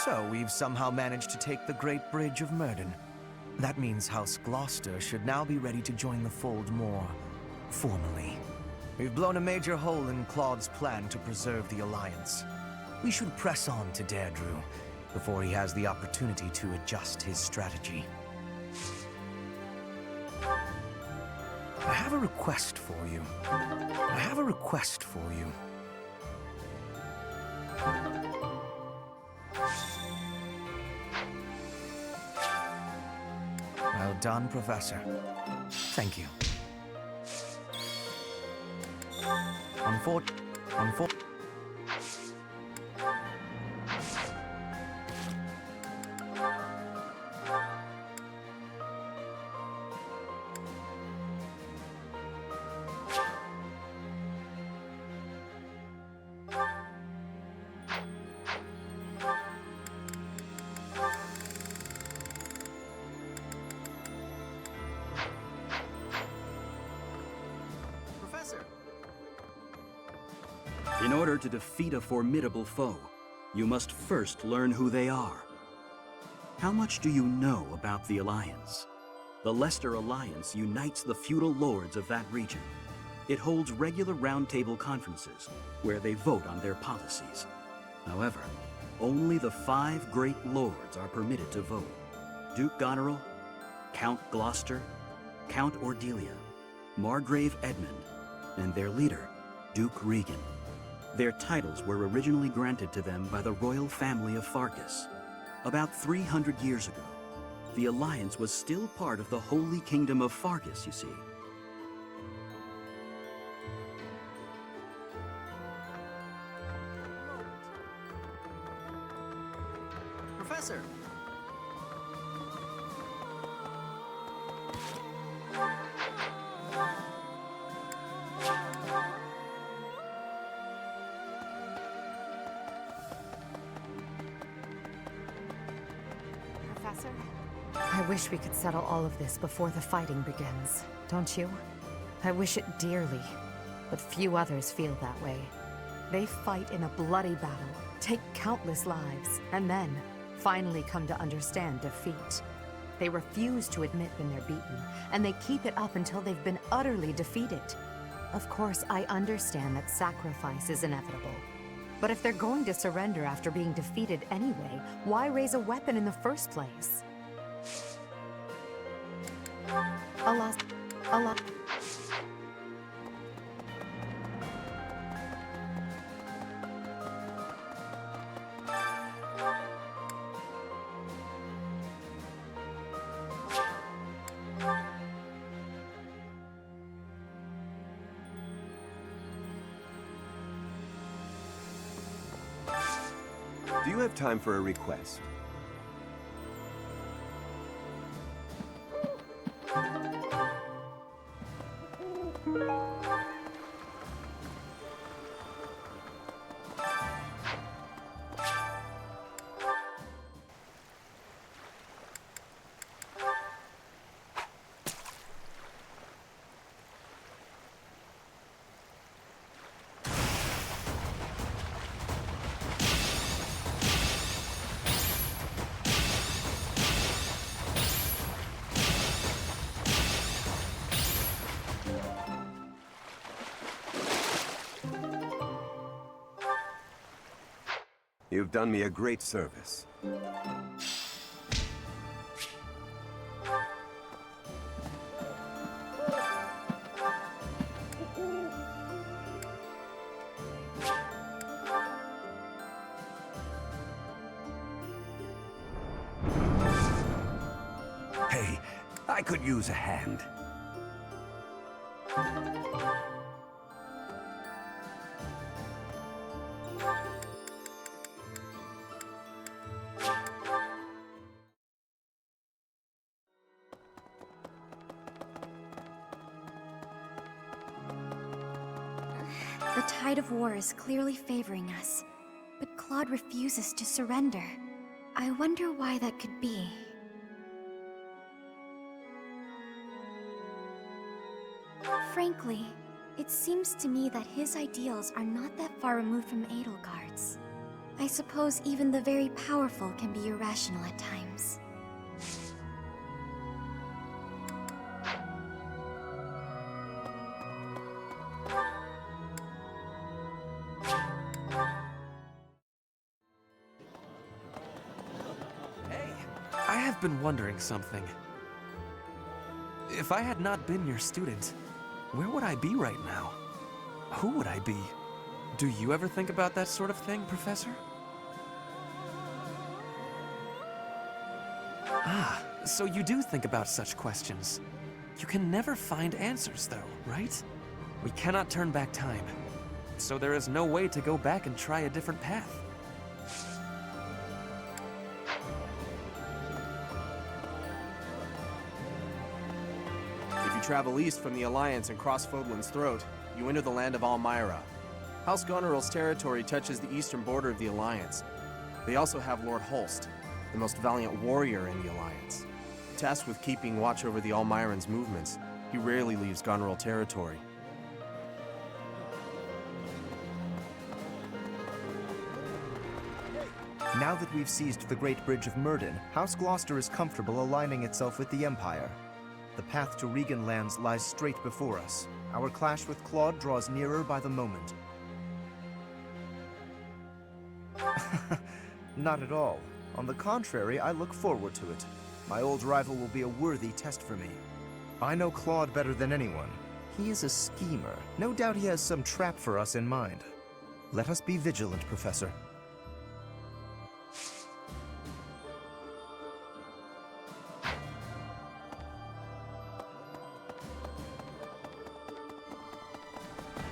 So, we've somehow managed to take the Great Bridge of Myrden. That means House Gloucester should now be ready to join the fold more formally. We've blown a major hole in Claude's plan to preserve the Alliance. We should press on to Deirdre before he has the opportunity to adjust his strategy. I have a request for you. Well done, Professor. Thank you. In order to defeat a formidable foe, you must first learn who they are. How much do you know about the Alliance? The Leicester Alliance unites the feudal lords of that region. It holds regular roundtable conferences where they vote on their policies. However, only the 5 great lords are permitted to vote. Duke Goneril, Count Gloucester, Count Ordelia, Margrave Edmund, and their leader, Duke Regan. Their titles were originally granted to them by the royal family of Farkas. About 300 years ago, the Alliance was still part of the Holy Kingdom of Farkas, you see. Professor! Professor? I wish we could settle all of this before the fighting begins, don't you? I wish it dearly, but few others feel that way. They fight in a bloody battle, take countless lives, and then finally come to understand defeat. They refuse to admit when they're beaten, and they keep it up until they've been utterly defeated. Of course, I understand that sacrifice is inevitable. But if they're going to surrender after being defeated anyway, why raise a weapon in the first place? Alas. Do you have time for a request? You've done me a great service. Hey, I could use a hand. The tide of war is clearly favoring us, but Claude refuses to surrender. I wonder why that could be. Frankly, it seems to me that his ideals are not that far removed from Edelgard's. I suppose even the very powerful can be irrational at times. Hey, I have been wondering something. If I had not been your student, where would I be right now? Who would I be? Do you ever think about that sort of thing, Professor? Ah, so you do think about such questions. You can never find answers, though, right? We cannot turn back time. So there is no way to go back and try a different path. If you travel east from the Alliance and cross Fodlan's Throat, you enter the land of Almyra. House Goneril's territory touches the eastern border of the Alliance. They also have Lord Holst, the most valiant warrior in the Alliance. Tasked with keeping watch over the Almyrans' movements, he rarely leaves Goneril territory. Now that we've seized the Great Bridge of Myrden, House Gloucester is comfortable aligning itself with the Empire. The path to Regan lands lies straight before us. Our clash with Claude draws nearer by the moment. Not at all. On the contrary, I look forward to it. My old rival will be a worthy test for me. I know Claude better than anyone. He is a schemer. No doubt he has some trap for us in mind. Let us be vigilant, Professor.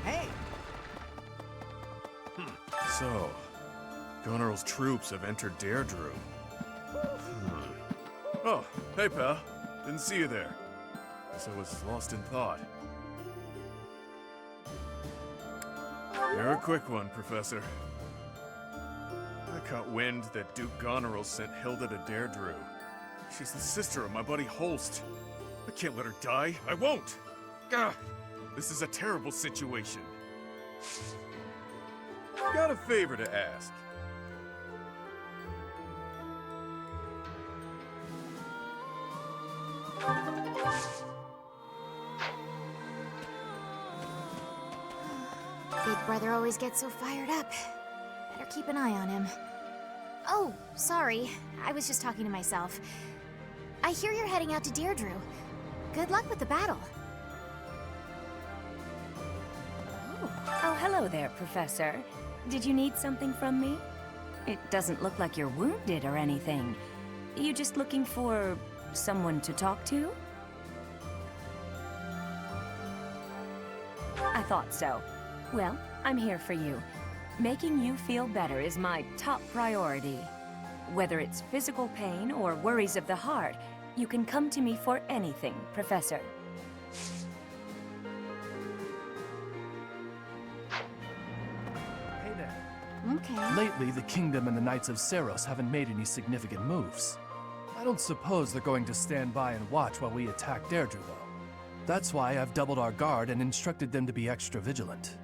Hey! So, Goneril's troops have entered Deirdre. Oh, hey pal. Didn't see you there. Guess I was lost in thought. You're a quick one, Professor. I caught wind that Duke Goneril sent Hilda to Deirdre. She's the sister of my buddy Holst. I can't let her die. I won't! Gah! This is a terrible situation. Got a favor to ask. Big brother always gets so fired up. Better keep an eye on him. Oh, sorry. I was just talking to myself. I hear you're heading out to Deirdre. Good luck with the battle. Oh, hello there, Professor. Did you need something from me? It doesn't look like you're wounded or anything. You just looking for someone to talk to? I thought so. Well, I'm here for you. Making you feel better is my top priority. Whether it's physical pain or worries of the heart, you can come to me for anything, Professor. Hey there. Okay. Lately, the Kingdom and the Knights of Seros haven't made any significant moves. I don't suppose they're going to stand by and watch while we attack Deirdre, though. That's why I've doubled our guard and instructed them to be extra vigilant.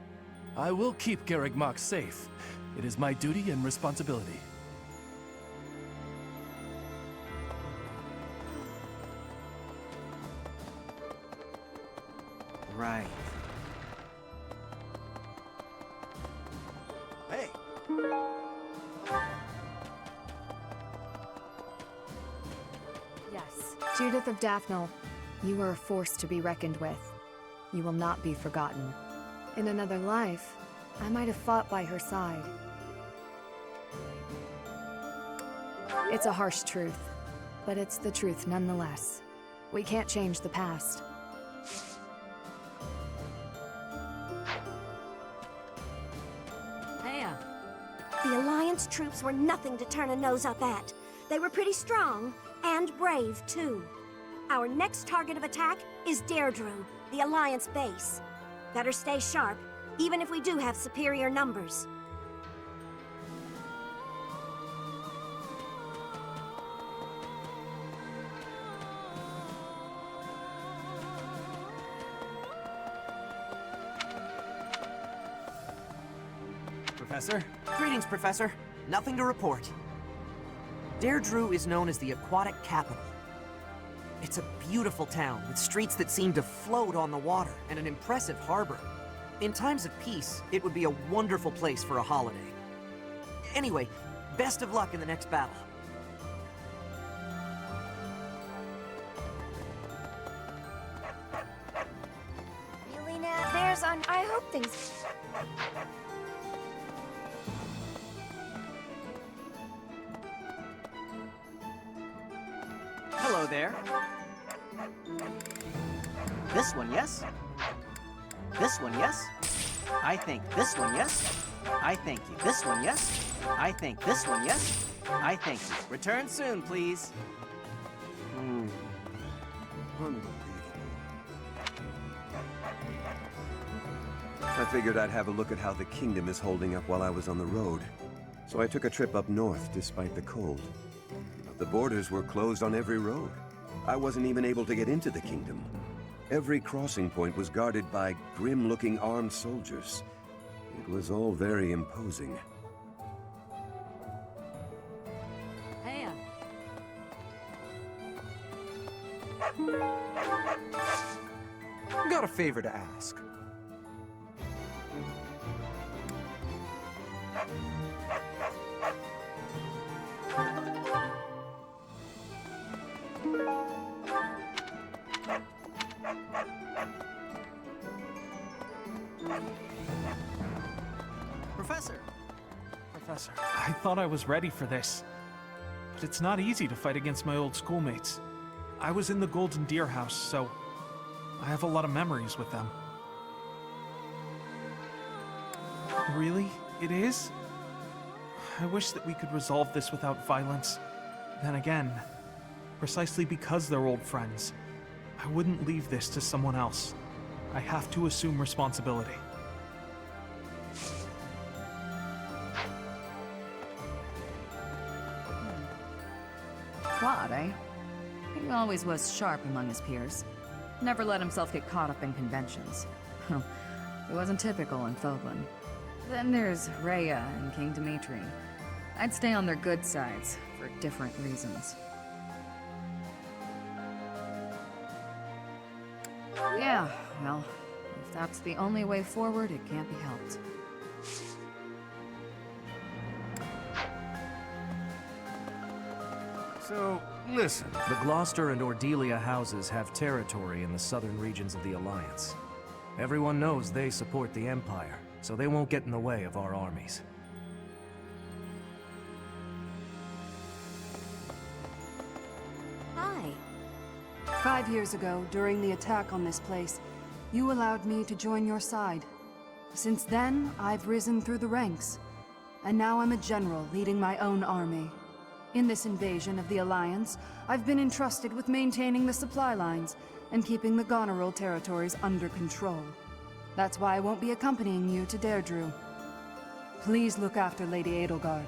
I will keep Garreg Mach safe. It is my duty and responsibility. Right. Hey! Yes. Judith of Daphne, you are a force to be reckoned with. You will not be forgotten. In another life, I might have fought by her side. It's a harsh truth, but it's the truth nonetheless. We can't change the past. Hiya. The Alliance troops were nothing to turn a nose up at. They were pretty strong, and brave, too. Our next target of attack is Deirdre, the Alliance base. Better stay sharp, even if we do have superior numbers. Professor. Greetings, Professor. Nothing to report. Deirdre is known as the aquatic capital. It's a beautiful town with streets that seem to float on the water and an impressive harbor. In times of peace, it would be a wonderful place for a holiday. Anyway, best of luck in the next battle. Really, Nat? I hope things... Hello there. This one, yes? This one, yes? I think this one, yes? I thank you. This one, yes? I think this one, yes? I thank you. Return soon, please. I figured I'd have a look at how the kingdom is holding up while I was on the road. So I took a trip up north despite the cold. But the borders were closed on every road. I wasn't even able to get into the kingdom. Every crossing point was guarded by grim-looking armed soldiers. It was all very imposing. Hey. Got a favor to ask. Professor. I thought I was ready for this. But it's not easy to fight against my old schoolmates. I was in the Golden Deer House, so I have a lot of memories with them. Really? It is? I wish that we could resolve this without violence. Then again, precisely because they're old friends, I wouldn't leave this to someone else. I have to assume responsibility. Claude, eh? He always was sharp among his peers. Never let himself get caught up in conventions. It wasn't typical in Fodlan. Then there's Rhea and King Dimitri. I'd stay on their good sides, for different reasons. Yeah, well, if that's the only way forward, it can't be helped. So, listen. The Gloucester and Ordelia houses have territory in the southern regions of the Alliance. Everyone knows they support the Empire, so they won't get in the way of our armies. Hi. 5 years ago, during the attack on this place, you allowed me to join your side. Since then, I've risen through the ranks, and now I'm a general leading my own army. In this invasion of the Alliance, I've been entrusted with maintaining the supply lines and keeping the Goneril territories under control. That's why I won't be accompanying you to Deirdre. Please look after Lady Edelgard.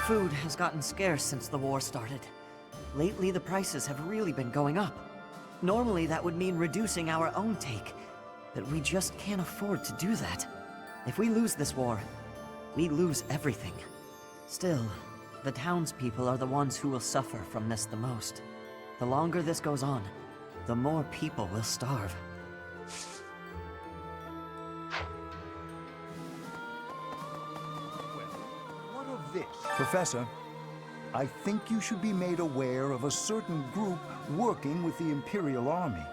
Food has gotten scarce since the war started. Lately, the prices have really been going up. Normally, that would mean reducing our own take, but we just can't afford to do that. If we lose this war, we lose everything. Still, the townspeople are the ones who will suffer from this the most. The longer this goes on, the more people will starve. What of this? Professor, I think you should be made aware of a certain group working with the Imperial Army.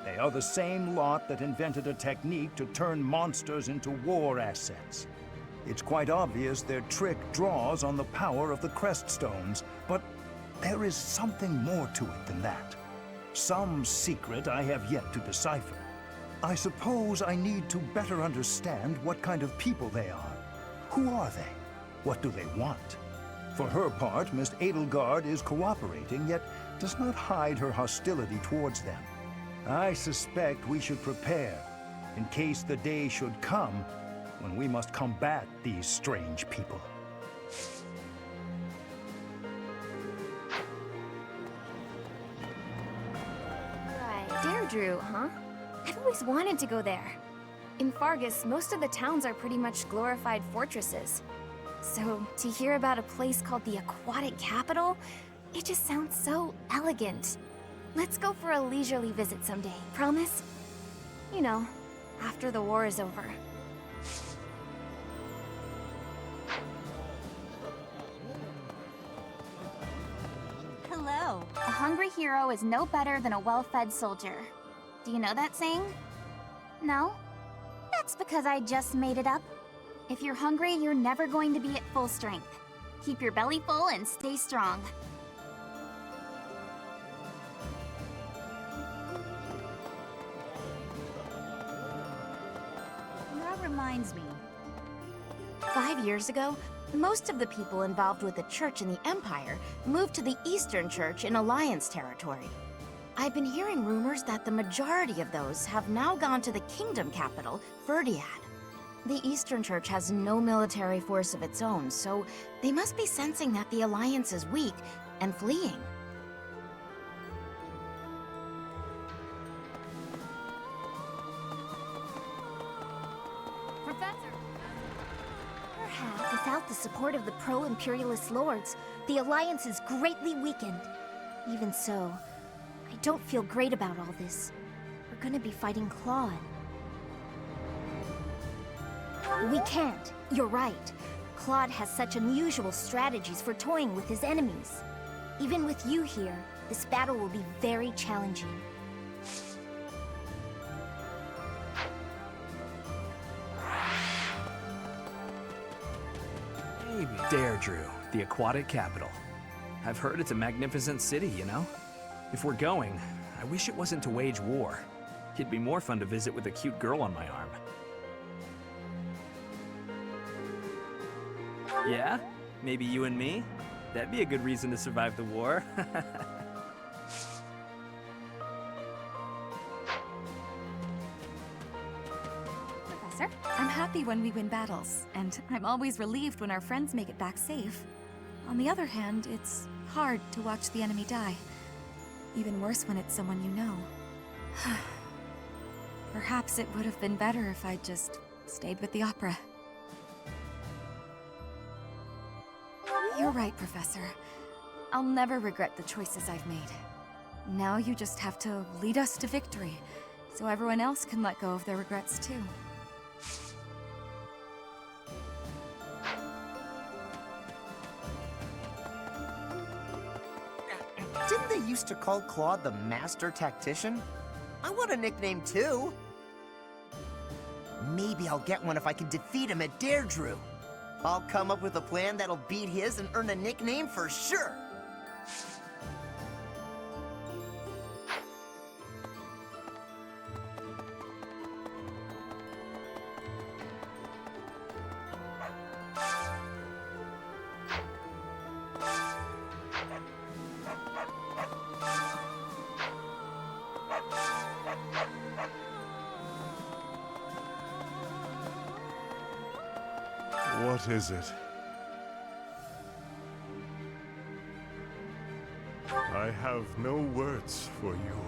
They are the same lot that invented a technique to turn monsters into war assets. It's quite obvious their trick draws on the power of the Creststones, but there is something more to it than that. Some secret I have yet to decipher. I suppose I need to better understand what kind of people they are. Who are they? What do they want? For her part, Miss Edelgard is cooperating, yet does not hide her hostility towards them. I suspect we should prepare, in case the day should come when we must combat these strange people. Right. Deirdre, huh? I've always wanted to go there. In Fargus, most of the towns are pretty much glorified fortresses. So, to hear about a place called the Aquatic Capital, it just sounds so elegant. Let's go for a leisurely visit someday, promise? You know, after the war is over. Hello. A hungry hero is no better than a well-fed soldier. Do you know that saying? No? That's because I just made it up. If you're hungry, you're never going to be at full strength. Keep your belly full and stay strong. That reminds me. 5 years ago, most of the people involved with the church in the Empire moved to the Eastern Church in Alliance territory. I've been hearing rumors that the majority of those have now gone to the kingdom capital, Verdiad. The Eastern Church has no military force of its own, so they must be sensing that the Alliance is weak and fleeing. Professor! Perhaps without the support of the pro-imperialist lords, the Alliance is greatly weakened. Even so, I don't feel great about all this. We're gonna be fighting Claude. We can't. You're right. Claude has such unusual strategies for toying with his enemies. Even with you here, this battle will be very challenging. Maybe. Deirdre, the aquatic capital. I've heard it's a magnificent city, you know? If we're going, I wish it wasn't to wage war. It'd be more fun to visit with a cute girl on my arm. Yeah? Maybe you and me? That'd be a good reason to survive the war. Professor, I'm happy when we win battles, and I'm always relieved when our friends make it back safe. On the other hand, it's hard to watch the enemy die. Even worse when it's someone you know. Perhaps it would have been better if I'd just stayed with the opera. You're right, Professor. I'll never regret the choices I've made. Now you just have to lead us to victory, so everyone else can let go of their regrets too. Didn't they used to call Claude the Master Tactician? I want a nickname too. Maybe I'll get one if I can defeat him at Deirdre. I'll come up with a plan that'll beat his and earn a nickname for sure. What is it? I have no words for you.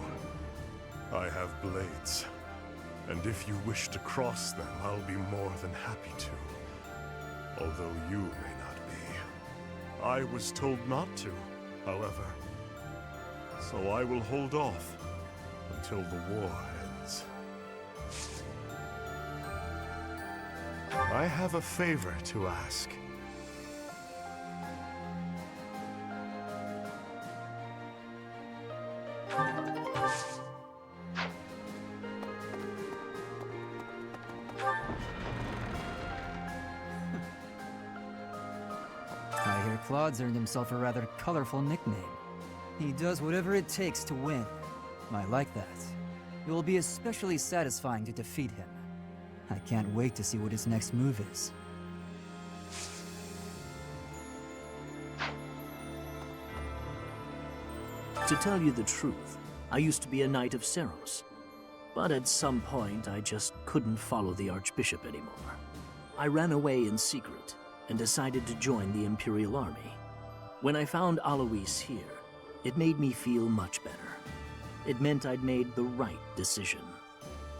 I have blades, and if you wish to cross them, I'll be more than happy to. Although you may not be. I was told not to, however. So I will hold off until the war ends. I have a favor to ask. I hear Claude's earned himself a rather colorful nickname. He does whatever it takes to win. I like that. It will be especially satisfying to defeat him. I can't wait to see what his next move is. To tell you the truth, I used to be a Knight of Seros. But at some point, I just couldn't follow the Archbishop anymore. I ran away in secret and decided to join the Imperial Army. When I found Alois here, it made me feel much better. It meant I'd made the right decision.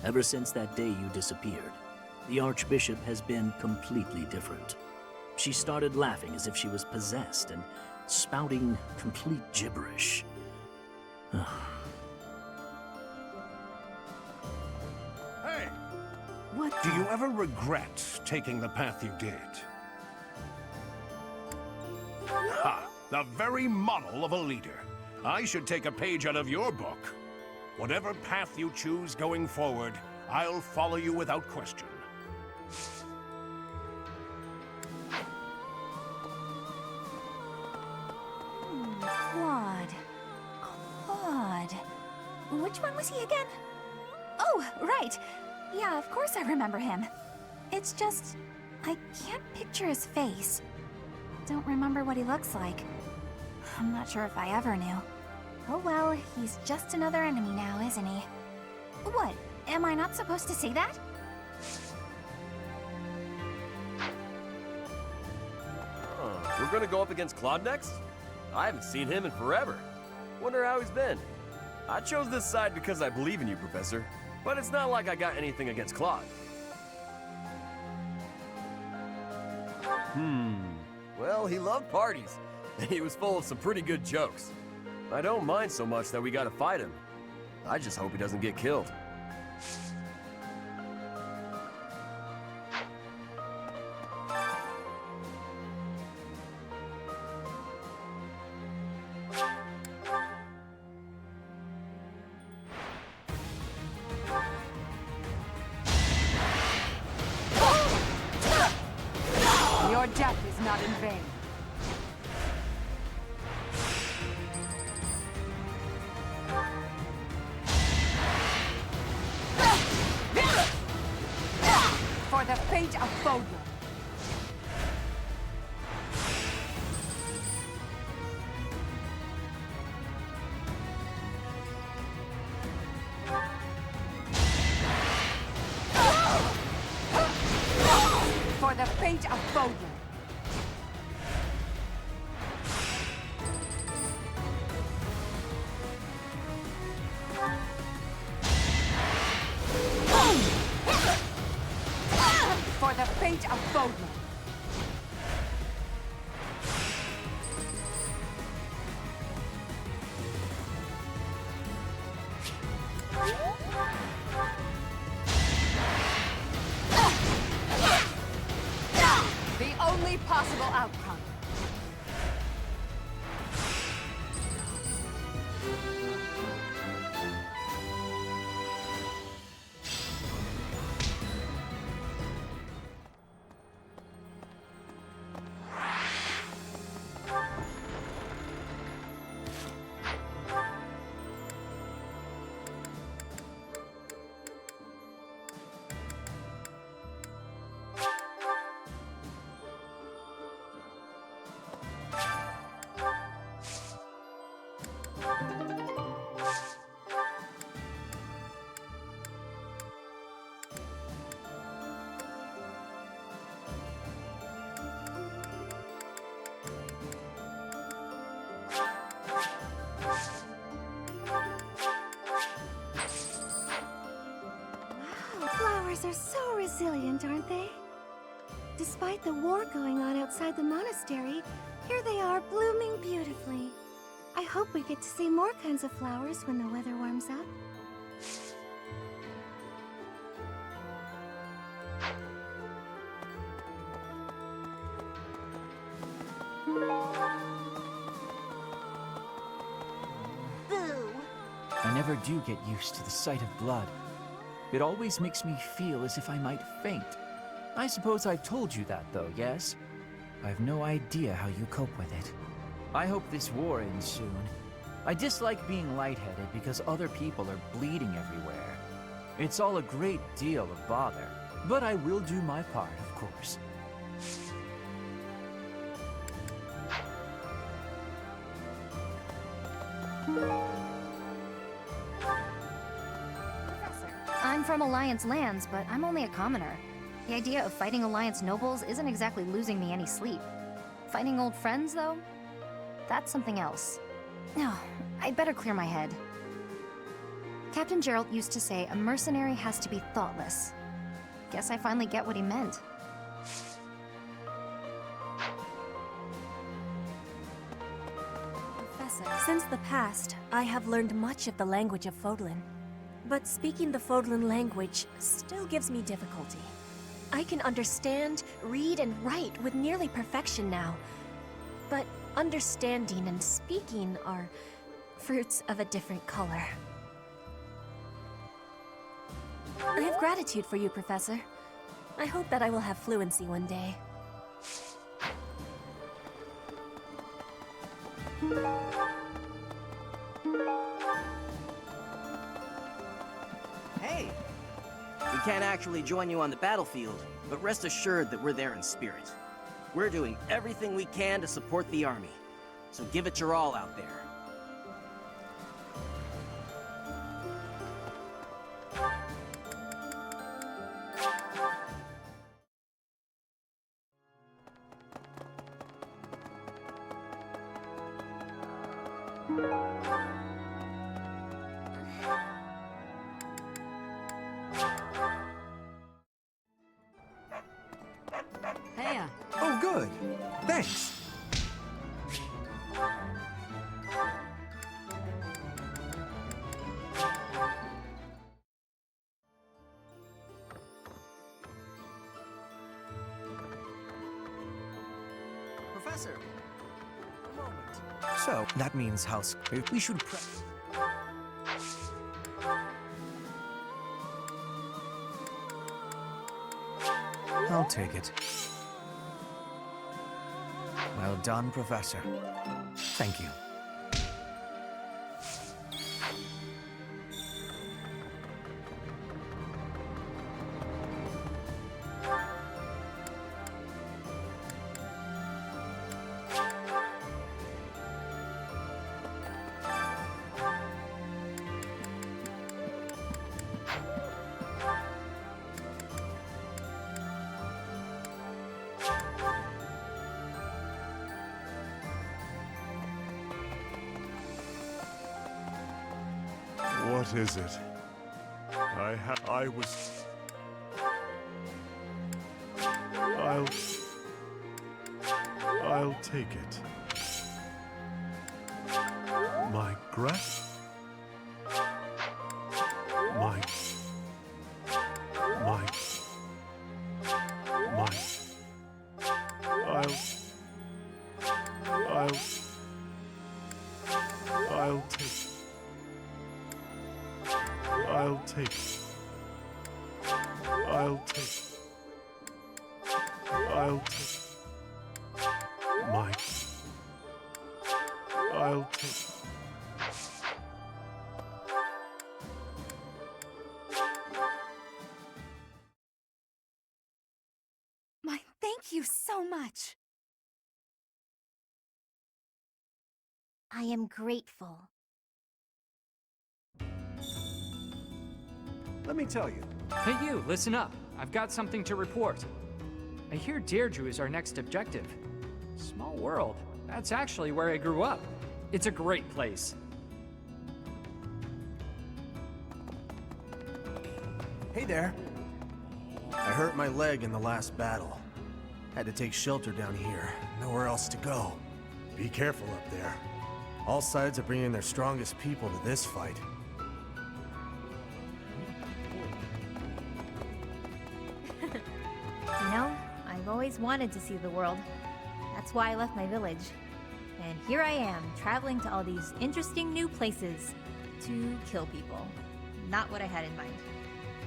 Ever since that day you disappeared, the Archbishop has been completely different. She started laughing as if she was possessed and spouting complete gibberish. Hey! What? Do you ever regret taking the path you did? Ha! The very model of a leader. I should take a page out of your book. Whatever path you choose going forward, I'll follow you without question. Claude. Claude. Which one was he again? Oh, right. Yeah, of course I remember him. It's just, I can't picture his face. Don't remember what he looks like. I'm not sure if I ever knew. Oh well, he's just another enemy now, isn't he? What? Am I not supposed to say that? We're gonna go up against Claude next? I haven't seen him in forever. Wonder how he's been. I chose this side because I believe in you, Professor. But it's not like I got anything against Claude. Well, he loved parties. And he was full of some pretty good jokes. I don't mind so much that we gotta fight him. I just hope he doesn't get killed. Your death is not in vain. For the fate of Fodlan. For the fate of Fodlan. For the fate of Fodlan. The only possible outcome. Flowers are so resilient, aren't they? Despite the war going on outside the monastery, here they are blooming beautifully. I hope we get to see more kinds of flowers when the weather warms up. Boo! I never do get used to the sight of blood. It always makes me feel as if I might faint. I suppose I've told you that, though, yes? I have no idea how you cope with it. I hope this war ends soon. I dislike being lightheaded because other people are bleeding everywhere. It's all a great deal of bother, but I will do my part, of course. I'm from Alliance lands, but I'm only a commoner. The idea of fighting Alliance nobles isn't exactly losing me any sleep. Fighting old friends, though? That's something else. No, I'd better clear my head. Captain Gerald used to say a mercenary has to be thoughtless. Guess I finally get what he meant. Professor, since the past, I have learned much of the language of Fodlan. But speaking the Fodlan language still gives me difficulty. I can understand, read, and write with nearly perfection now. But understanding and speaking are fruits of a different color. I have gratitude for you, Professor. I hope that I will have fluency one day. Hey! We can't actually join you on the battlefield, but rest assured that we're there in spirit. We're doing everything we can to support the army, so give it your all out there. Heya. Oh, good. Thanks. Professor, a moment. So, that means house. We should I'll take it. Well done, Professor. Thank you. What is it? I was... I'll take it. My I'll take Thank you so much. I am grateful. Let me tell you. Hey you, listen up. I've got something to report. I hear Deirdre is our next objective. Small world. That's actually where I grew up. It's a great place. Hey there. I hurt my leg in the last battle. Had to take shelter down here. Nowhere else to go. Be careful up there. All sides are bringing their strongest people to this fight. You know, I've always wanted to see the world. That's why I left my village. And here I am, traveling to all these interesting new places to kill people. Not what I had in mind.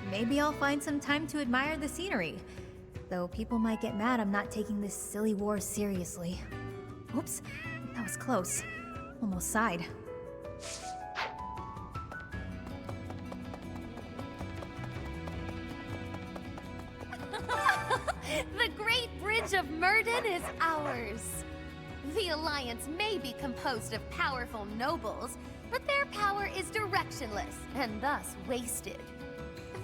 Maybe I'll find some time to admire the scenery. Though people might get mad I'm not taking this silly war seriously. Oops, that was close. Almost sighed. The Great Bridge of Myrden is ours. The Alliance may be composed of powerful nobles, but their power is directionless and thus wasted.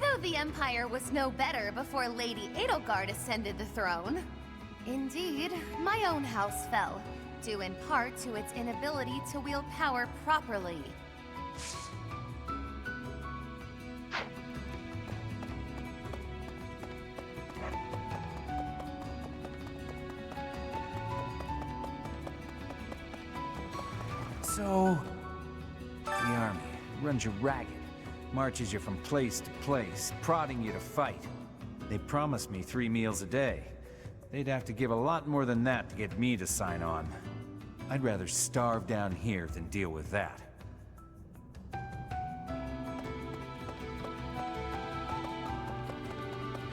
Though the Empire was no better before Lady Edelgard ascended the throne. Indeed, my own house fell, due in part to its inability to wield power properly. So, the army runs you ragged, marches you from place to place, prodding you to fight. They promised me 3 meals a day. They'd have to give a lot more than that to get me to sign on. I'd rather starve down here than deal with that.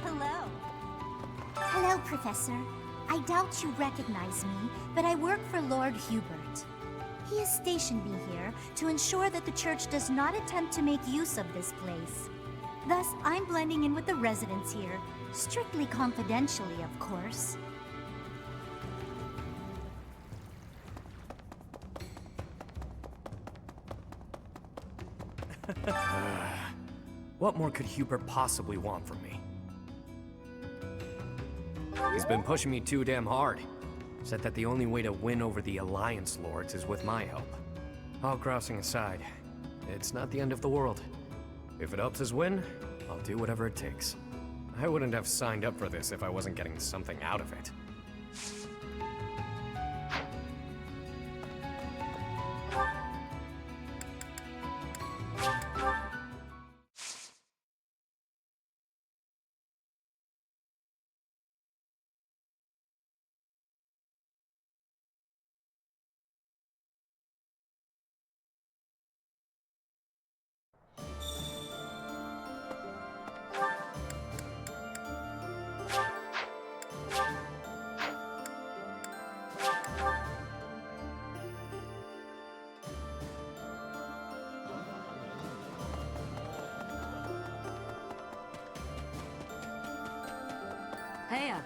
Hello. Hello, Professor. I doubt you recognize me, but I work for Lord Hubert. He has stationed me here to ensure that the church does not attempt to make use of this place. Thus, I'm blending in with the residents here, strictly confidentially, of course. What more could Hubert possibly want from me? He's been pushing me too damn hard. Said that the only way to win over the Alliance Lords is with my help. All grousing aside, it's not the end of the world. If it helps us win, I'll do whatever it takes. I wouldn't have signed up for this if I wasn't getting something out of it. Heya.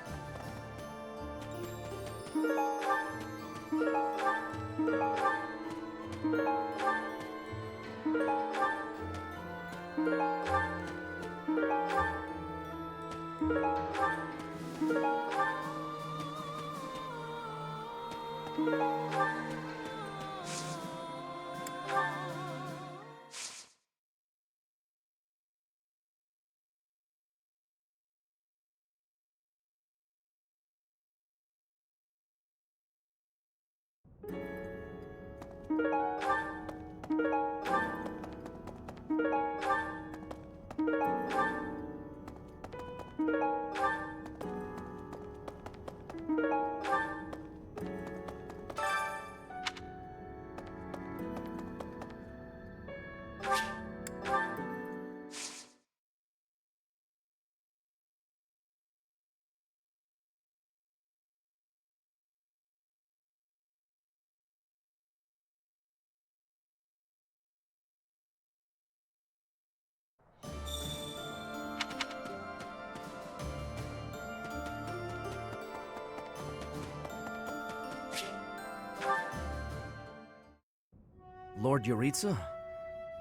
Lord Yuritsa?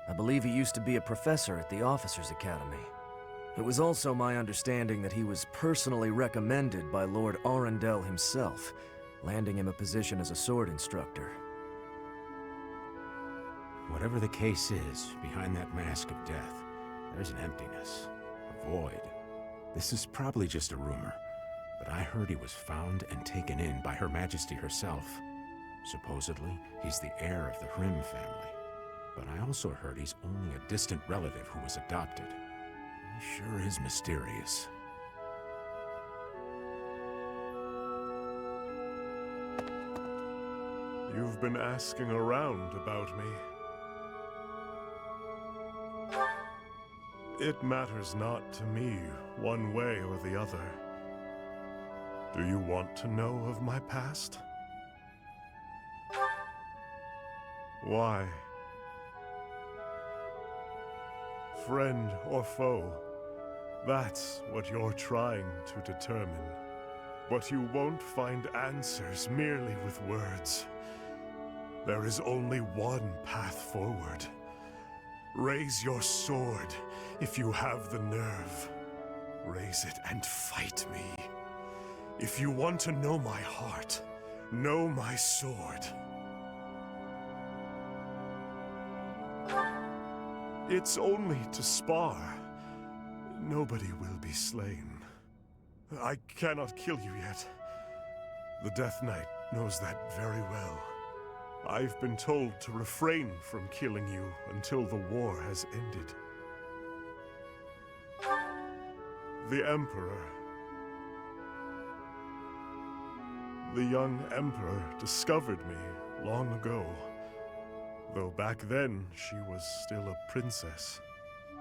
I believe he used to be a professor at the Officers' Academy. It was also my understanding that he was personally recommended by Lord Arundel himself, landing him a position as a sword instructor. Whatever the case is, behind that mask of death, there's an emptiness, a void. This is probably just a rumor, but I heard he was found and taken in by Her Majesty herself. Supposedly, he's the heir of the Hrim family. But I also heard he's only a distant relative who was adopted. He sure is mysterious. You've been asking around about me. It matters not to me, one way or the other. Do you want to know of my past? Why? Friend or foe? That's what you're trying to determine. But you won't find answers merely with words. There is only one path forward. Raise your sword if you have the nerve. Raise it and fight me. If you want to know my heart, know my sword. It's only to spar. Nobody will be slain. I cannot kill you yet. The Death Knight knows that very well. I've been told to refrain from killing you until the war has ended. The Emperor... The young Emperor discovered me long ago. Though back then, she was still a princess.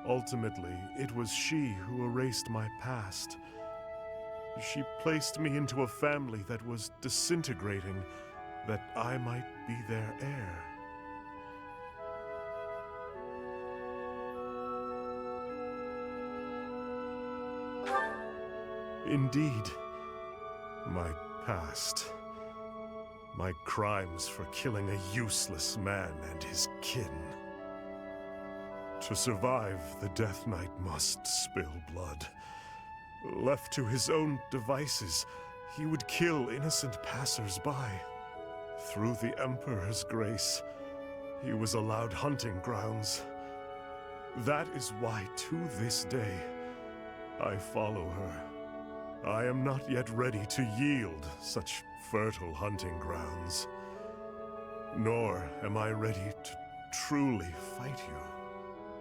Ultimately, it was she who erased my past. She placed me into a family that was disintegrating, that I might be their heir. Indeed, my past. My crimes for killing a useless man and his kin. To survive, the Death Knight must spill blood. Left to his own devices, he would kill innocent passers-by. Through the Emperor's grace, he was allowed hunting grounds. That is why, to this day, I follow her. I am not yet ready to yield such fertile hunting grounds. Nor am I ready to truly fight you.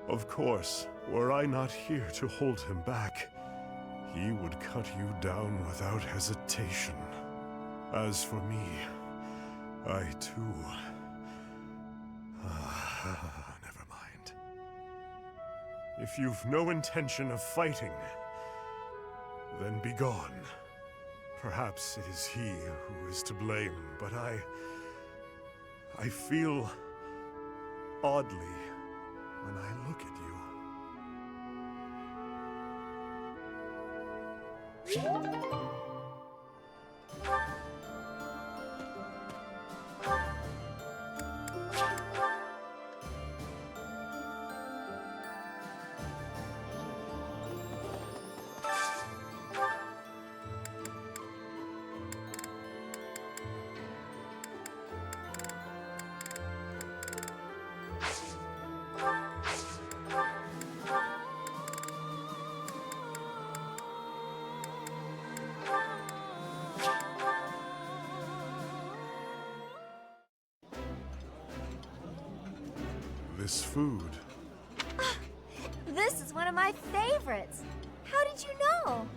Of course, were I not here to hold him back, he would cut you down without hesitation. As for me, I too... never mind. If you've no intention of fighting, then be gone. Perhaps it is he who is to blame, but I feel oddly when I look at you. This food. This is one of my favorites. How did you know?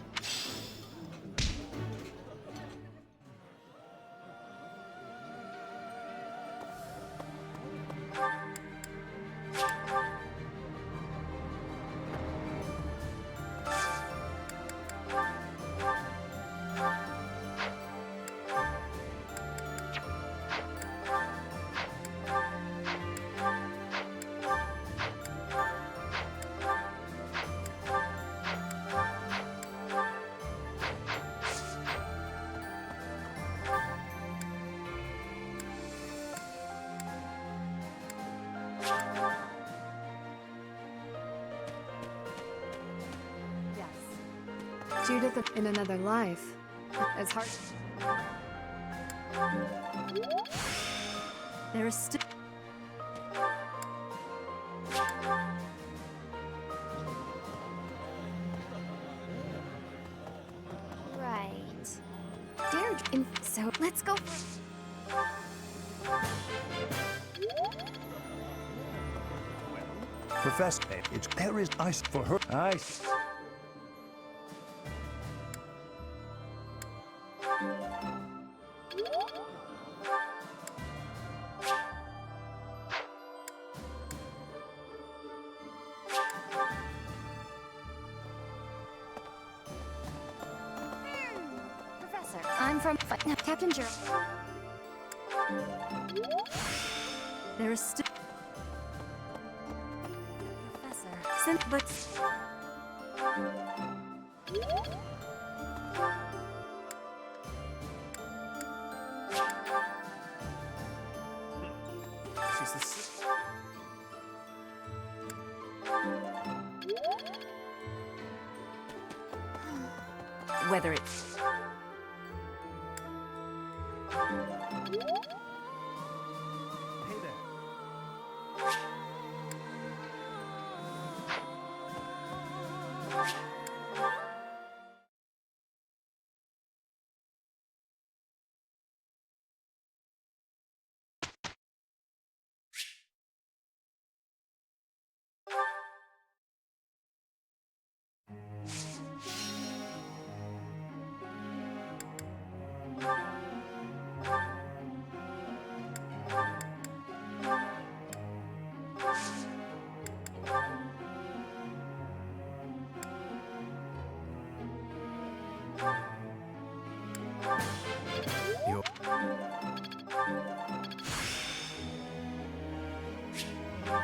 Judith in another life. As hard. There is still. Right. Deirdre. So let's go. Professor, there is ice for her. Ice. Professor, I'm from Captain Gerald. There is still. Professor, but. She's the. Whether it's.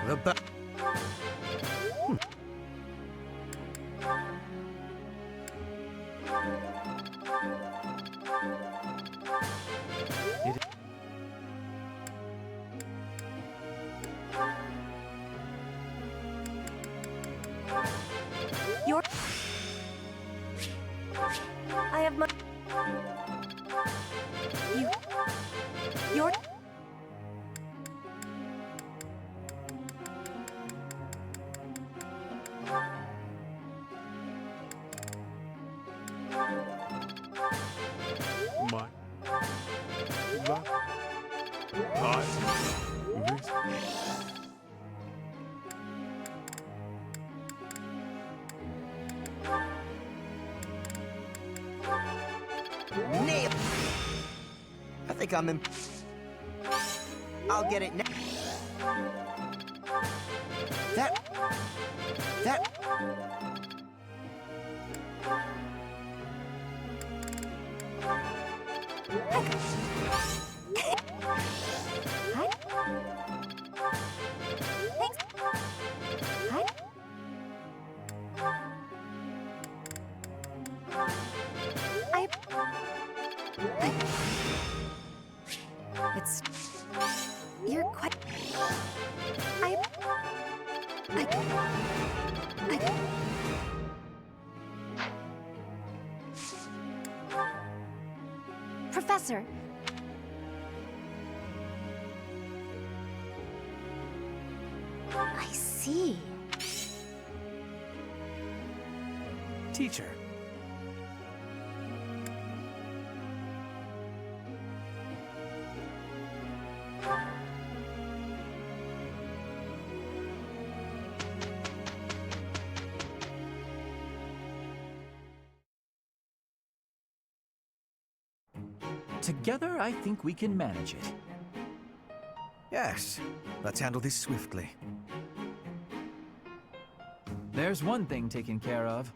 The ba- Your... I have my... You... Your... My... That... This... Nail! I think I'm in... I'll get it now. That... It's... You're quite... Professor... I see. Teacher. Together, I think we can manage it. Yes. Let's handle this swiftly. There's one thing taken care of.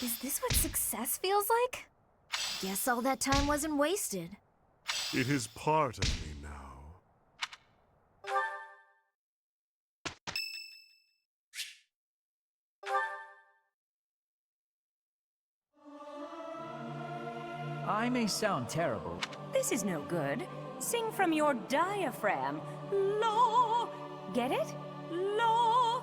Is this what success feels like? Guess all that time wasn't wasted. It is part of me now. I may sound terrible. This is no good. Sing from your diaphragm. Law. Get it? Law.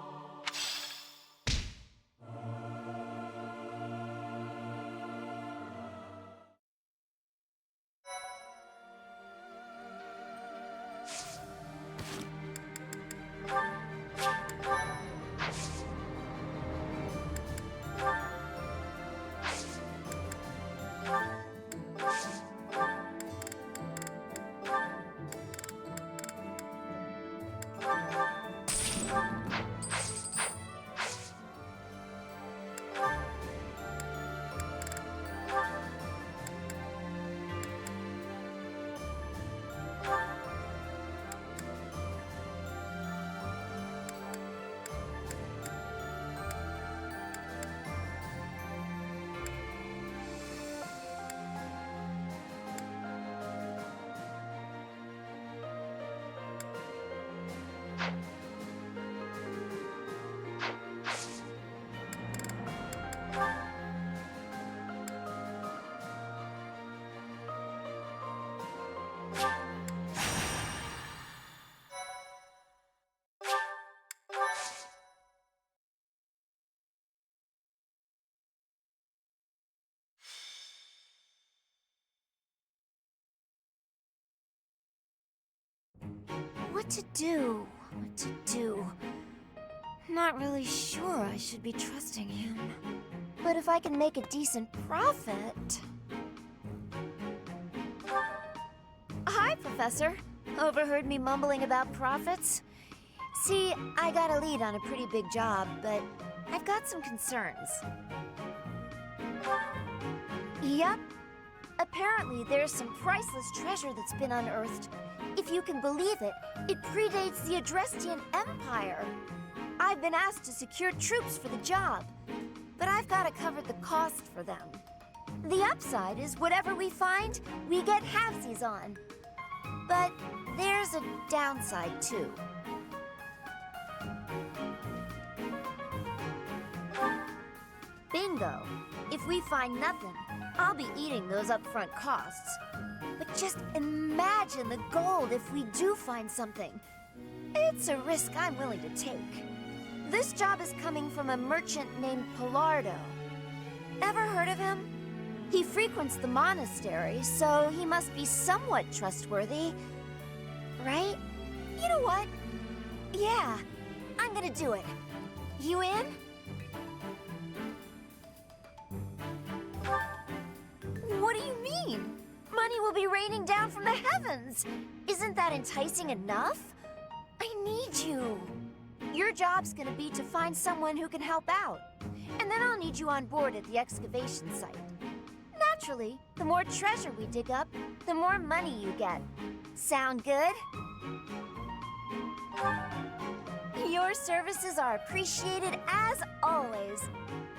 What to do? What to do? Not really sure I should be trusting him. But if I can make a decent profit... Hi, Professor. Overheard me mumbling about profits? See, I got a lead on a pretty big job, but I've got some concerns. Yup. Apparently, there's some priceless treasure that's been unearthed. If you can believe it, it predates the Adrestian Empire. I've been asked to secure troops for the job, but I've got to cover the cost for them. The upside is whatever we find, we get halvesies on. But there's a downside, too. Bingo! If we find nothing, I'll be eating those upfront costs. But just imagine the gold if we do find something. It's a risk I'm willing to take. This job is coming from a merchant named Pilardo. Ever heard of him? He frequents the monastery, so he must be somewhat trustworthy. Right? You know what? Yeah, I'm gonna do it. You in? What do you mean? Money will be raining down from the heavens. Isn't that enticing enough? I need you. Your job's gonna be to find someone who can help out. And then I'll need you on board at the excavation site. Naturally, the more treasure we dig up, the more money you get. Sound good? Your services are appreciated as always.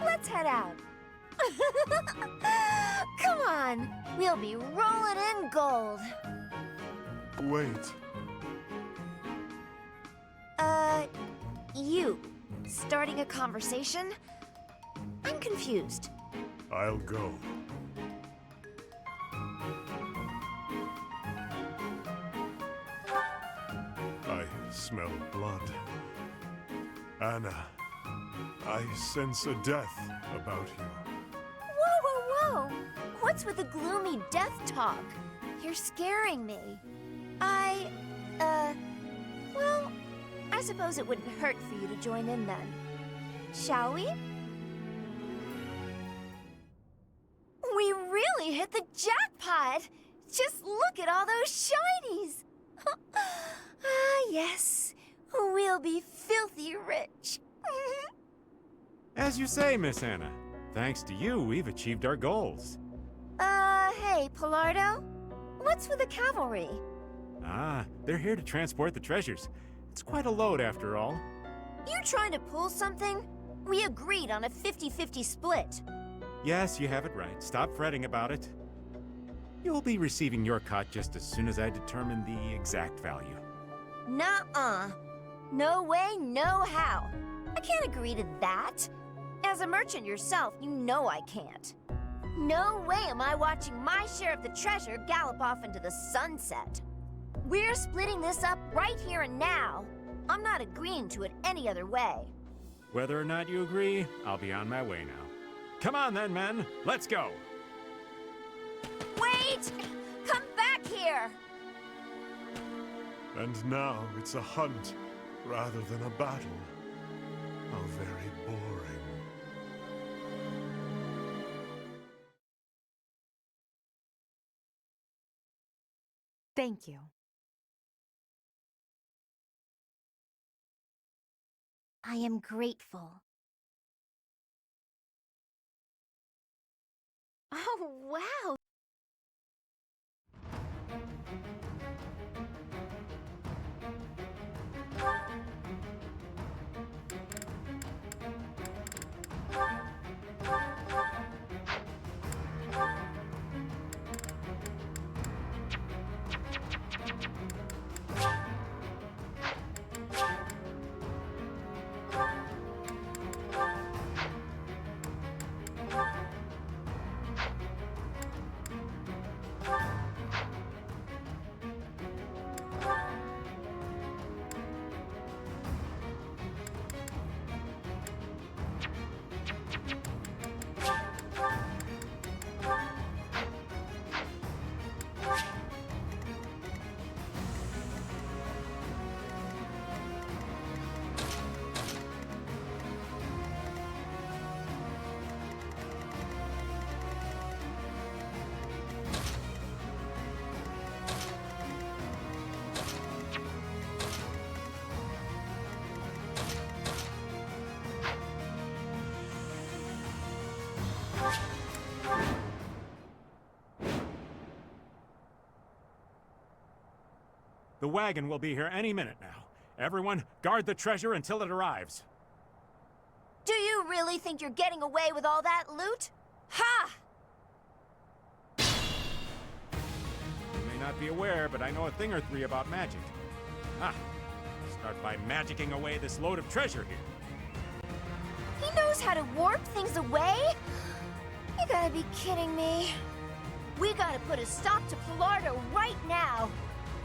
Let's head out. Come on, we'll be rolling in gold. Wait. You starting a conversation? I'm confused. I'll go. I smell blood. Anna, I sense a death about you. Whoa, whoa, whoa! What's with the gloomy death talk? You're scaring me. Well, I suppose it wouldn't hurt for you to join in then. Shall we? We really hit the jackpot! Just look at all those shinies! Ah, yes. We'll be filthy rich. As you say, Miss Anna. Thanks to you, we've achieved our goals. Hey, Pilardo? What's with the cavalry? Ah, they're here to transport the treasures. It's quite a load, after all. You trying to pull something? We agreed on a 50-50 split. Yes, you have it right. Stop fretting about it. You'll be receiving your cut just as soon as I determine the exact value. Nuh-uh. No way, no how. I can't agree to that. As a merchant yourself, you know I can't. No way am I watching my share of the treasure gallop off into the sunset. We're splitting this up right here and now. I'm not agreeing to it any other way. Whether or not you agree, I'll be on my way now. Come on then, men. Let's go. Wait! Come back here! And now it's a hunt rather than a battle. How very boring. Thank you. I am grateful. Oh, wow! The wagon will be here any minute now. Everyone, guard the treasure until it arrives. Do you really think you're getting away with all that loot? Ha! You may not be aware, but I know a thing or three about magic. Ah, start by magicking away this load of treasure here. He knows how to warp things away? You gotta be kidding me. We gotta put a stop to Pilardo right now.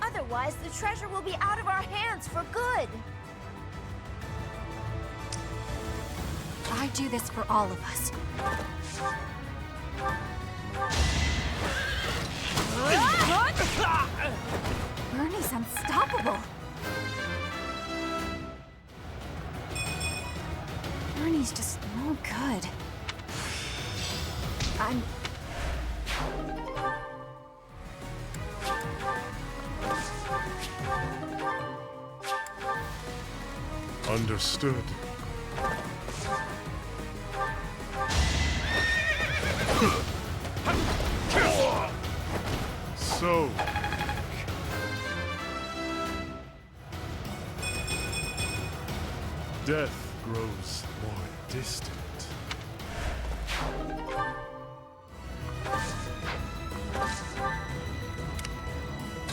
Otherwise, the treasure will be out of our hands for good. I do this for all of us. Bernie's unstoppable. Bernie's just no good. I'm... Understood. So... death grows more distant.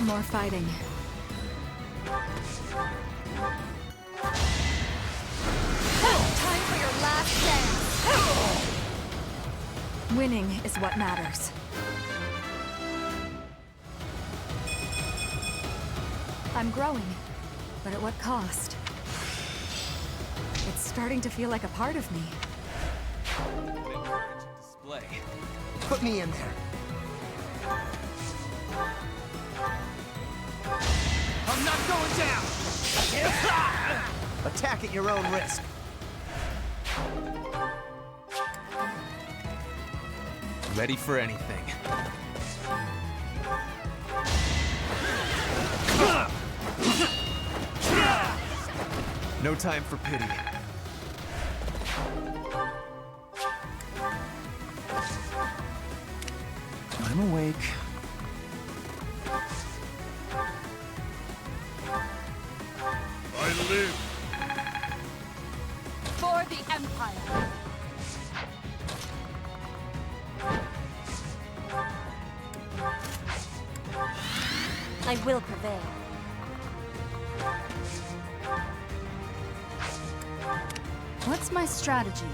More fighting. Time for your last dance. Winning is what matters. I'm growing, but at what cost? It's starting to feel like a part of me. Display. Put me in there. I'm not going down! Attack at your own risk. Ready for anything. No time for pity. I'm awake. I live. For the Empire. I will prevail. What's my strategy?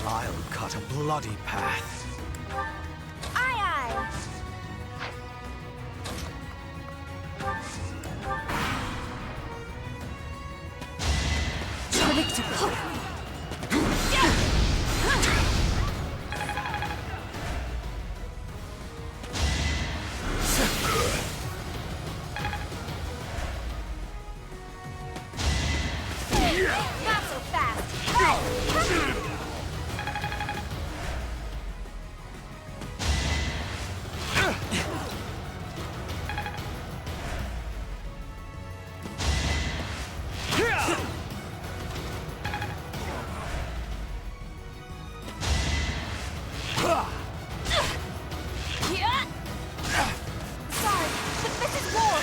I'll cut a bloody path. Aye, aye. Predictable. Not so fast. Sorry, but this is war!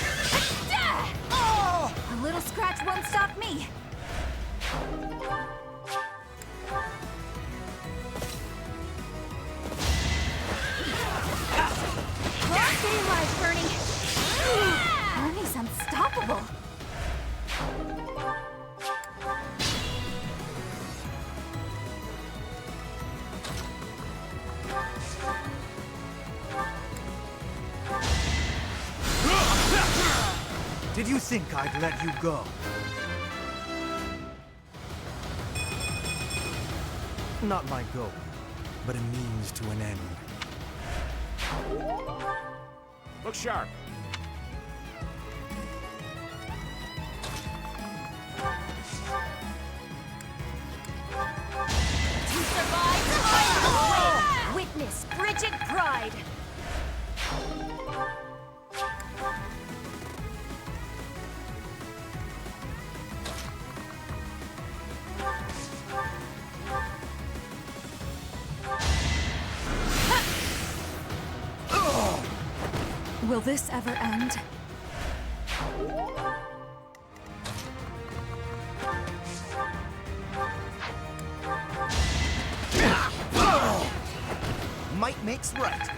A little scratch won't stop me. Stay alive, Bernie! Bernie's unstoppable. Did you think I'd let you go? Not my goal, but a means to an end. Look sharp. To survive, I will win! Witness Bridget Pride. Will this ever end? Might makes right.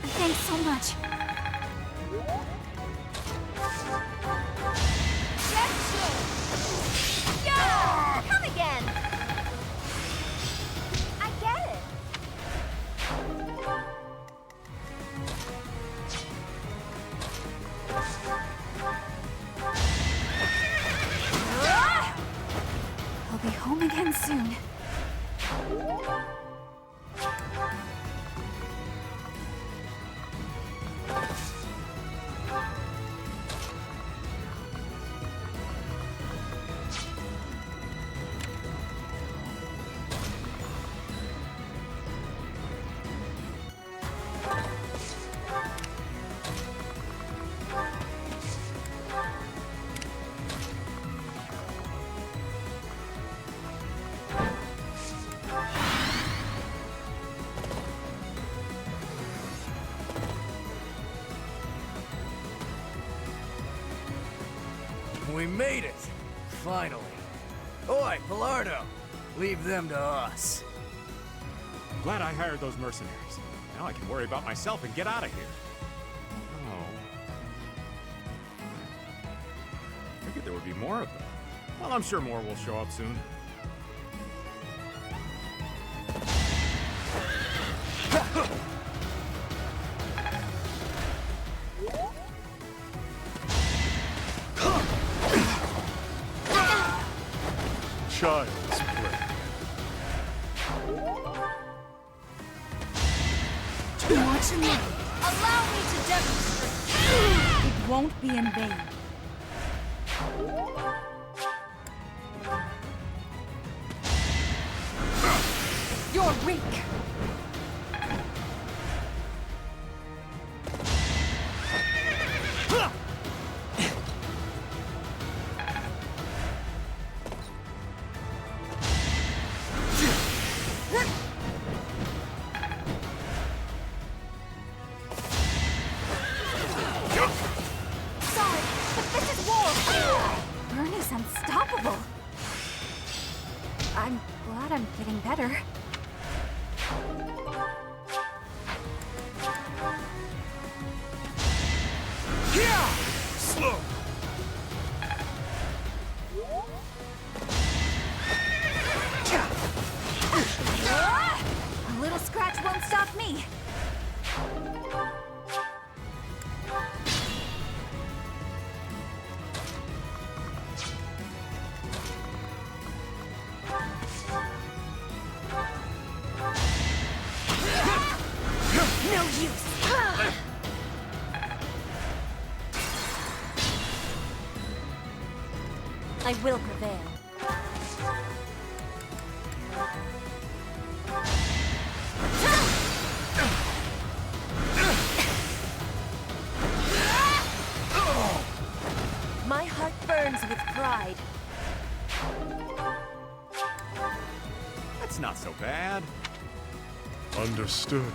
Thanks so much. Yeah! Come again! I get it. I'll be home again soon. We made it! Finally. Oi, Pilardo! Leave them to us. Glad I hired those mercenaries. Now I can worry about myself and get out of here. Oh. Figured there would be more of them. Well, I'm sure more will show up soon. Child's play. Too much in there. Allow me to demonstrate. It won't be in vain. You're weak. Sorry, but this is war. Bernie's unstoppable. I'm glad I'm getting better. Slow! A little scratch won't stop me. No use. I will prevail. My heart burns with pride. That's not so bad. Understood.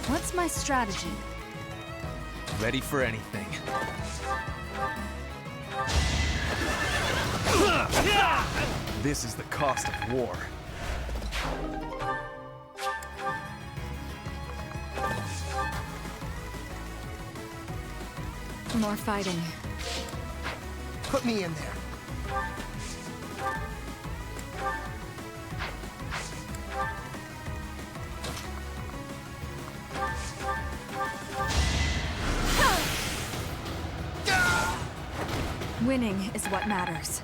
What's my strategy? Ready for anything. This is the cost of war. More fighting. Put me in there. Winning is what matters.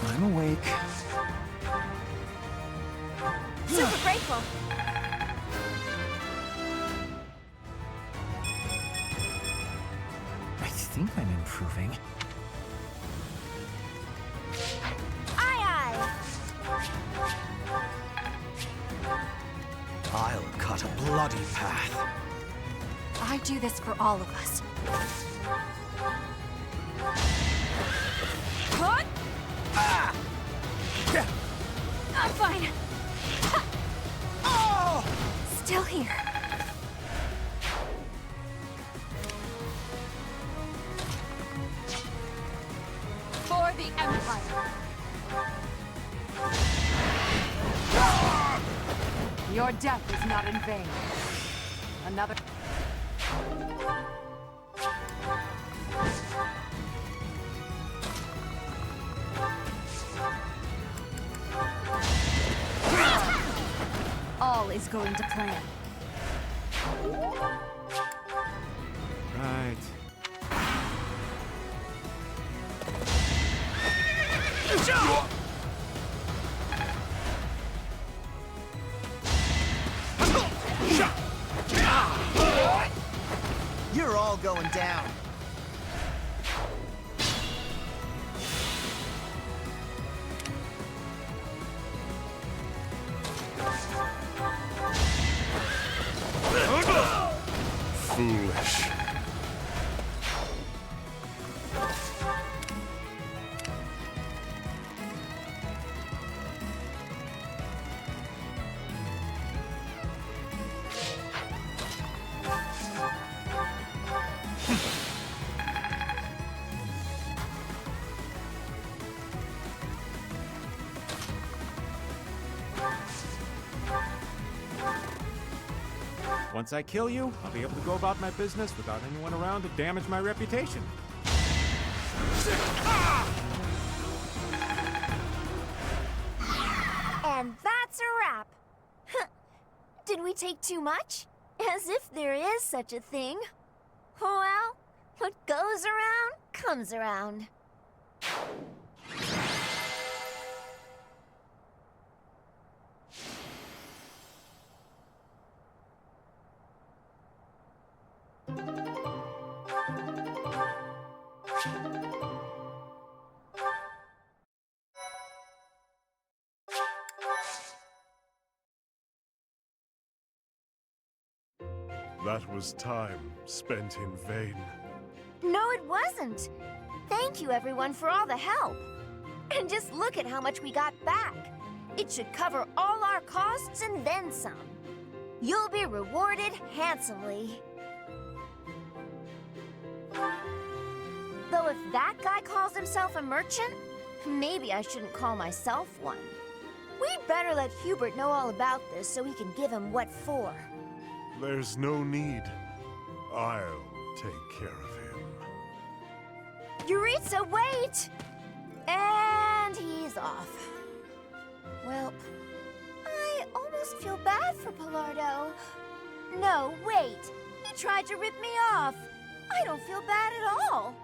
I'm awake. Super grateful. think I'm improving. Aye, I'll cut a bloody path. I do this for all of us. Cut! Ah! I'm fine. Oh! Still here. For the Empire! Your death is not in vain. Another... All is going to plan. Right. You're all going down. Foolish. Once I kill you, I'll be able to go about my business without anyone around to damage my reputation. and that's a wrap. Did we take too much? As if there is such a thing. Well, what goes around, comes around. That was time spent in vain. No, it wasn't. Thank you, everyone, for all the help. And just look at how much we got back. It should cover all our costs and then some. You'll be rewarded handsomely. Though if that guy calls himself a merchant, maybe I shouldn't call myself one. We'd better let Hubert know all about this so we can give him what for. There's no need. I'll take care of him. Yuritsa, wait! And he's off. Well, I almost feel bad for Pilardo. No, wait. He tried to rip me off. I don't feel bad at all.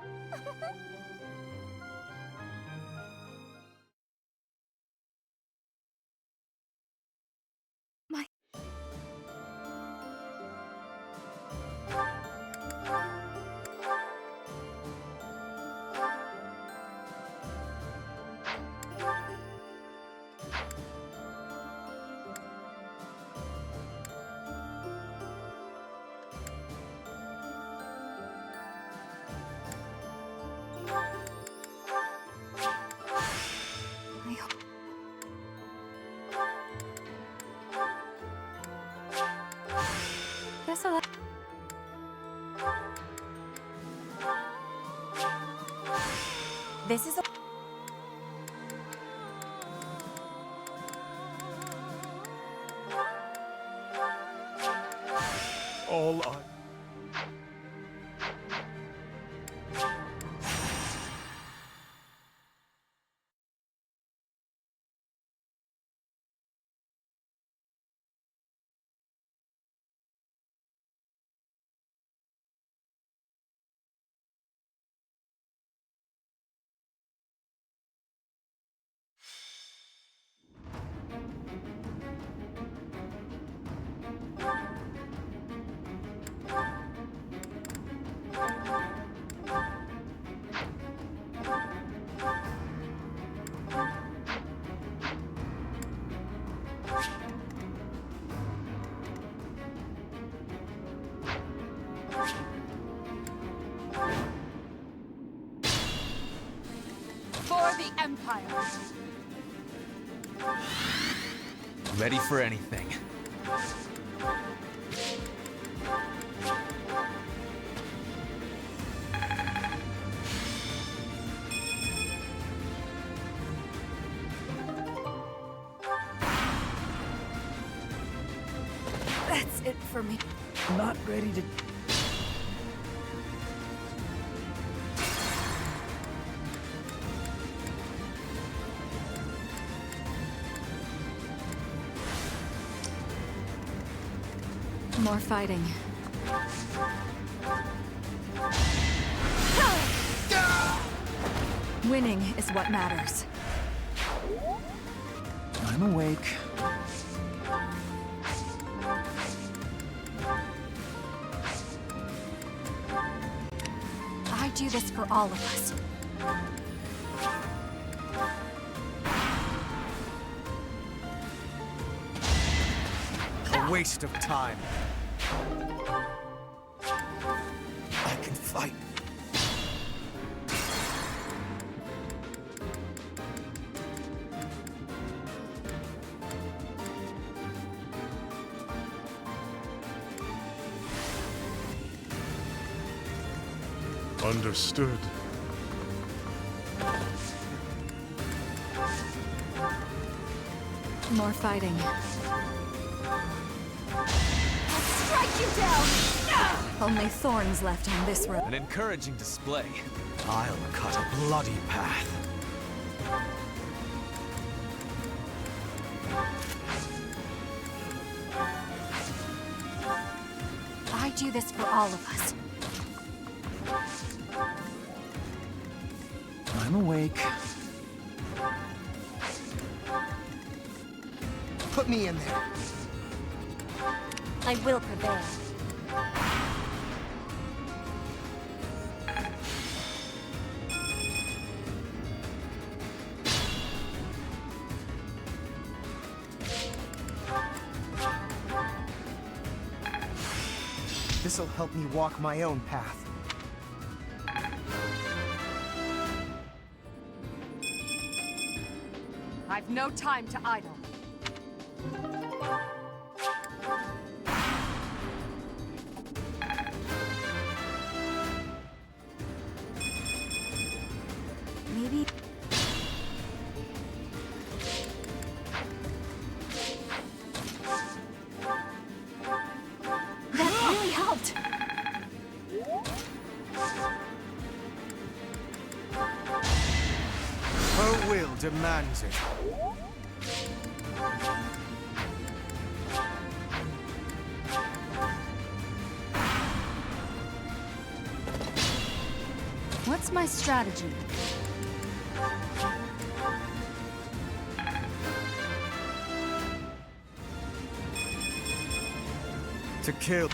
Guess I'll... This is a... All I... For the Empire! Ready for anything. That's it for me. Not ready to... More fighting. Winning is what matters. I'm awake. I do this for all of us. A waste of time. I can fight. Understood. More fighting. Strike you down! Only thorns left on this road. An encouraging display. I'll cut a bloody path. I do this for all of us. I'm awake. Put me in there. I will prevail. This'll help me walk my own path. I've no time to idle. Maybe... That really helped! Her will demands it. What's my strategy? To kill.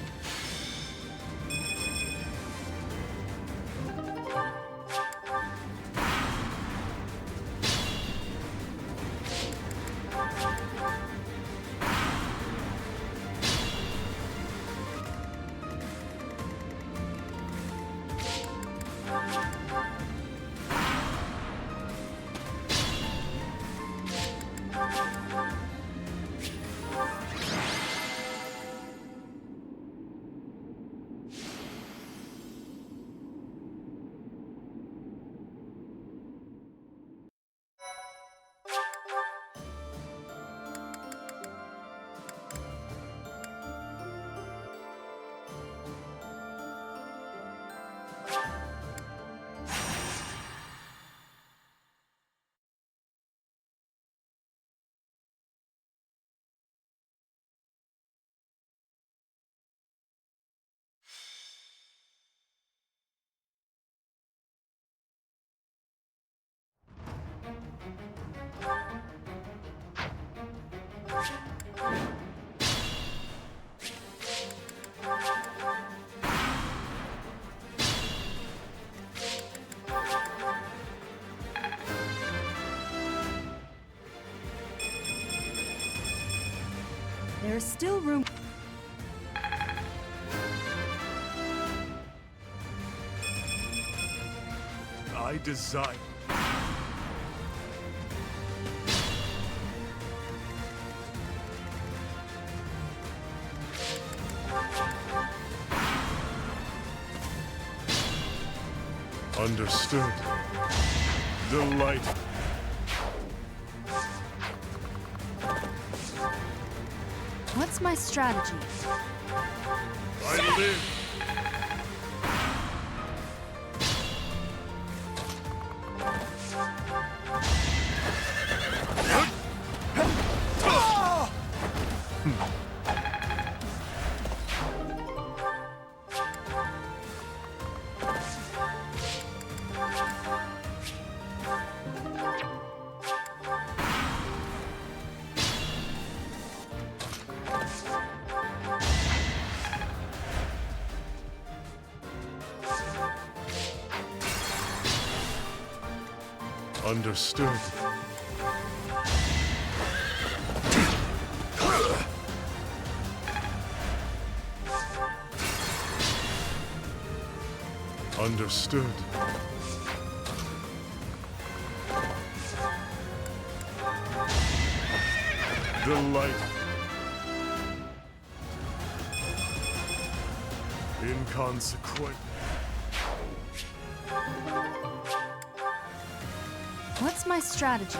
There's still room. I desire. Understood. Delight. What's my strategy? I live. Understood. Understood. Delight. Inconsequent. What's my strategy?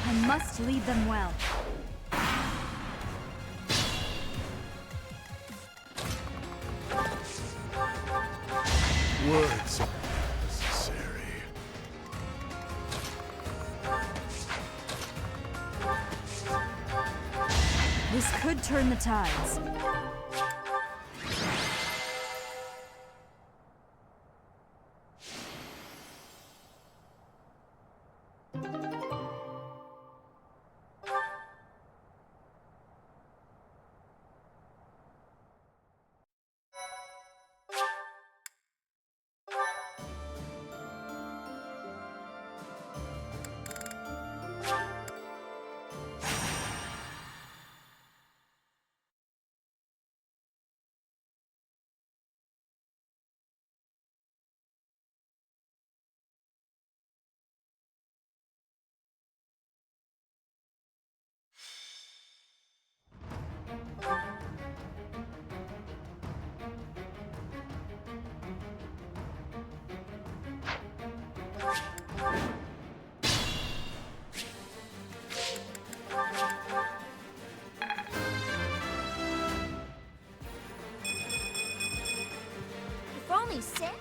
I must lead them well. Words are necessary. This could turn the tides. If only Sam...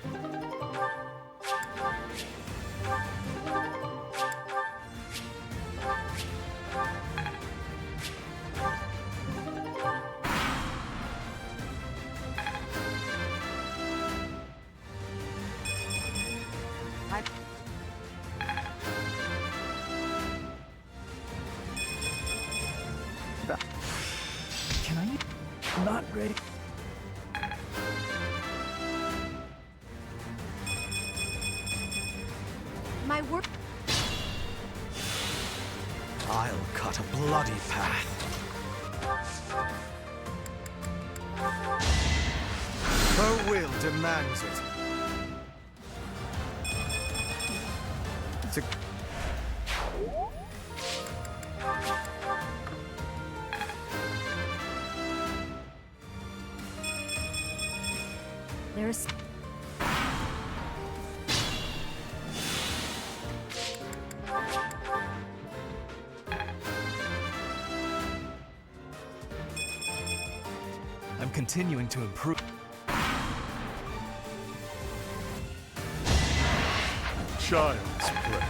Can I? Not ready. My work. I'll cut a bloody path. Her will demands it. It's a... There's... I'm continuing to improve. Child's play.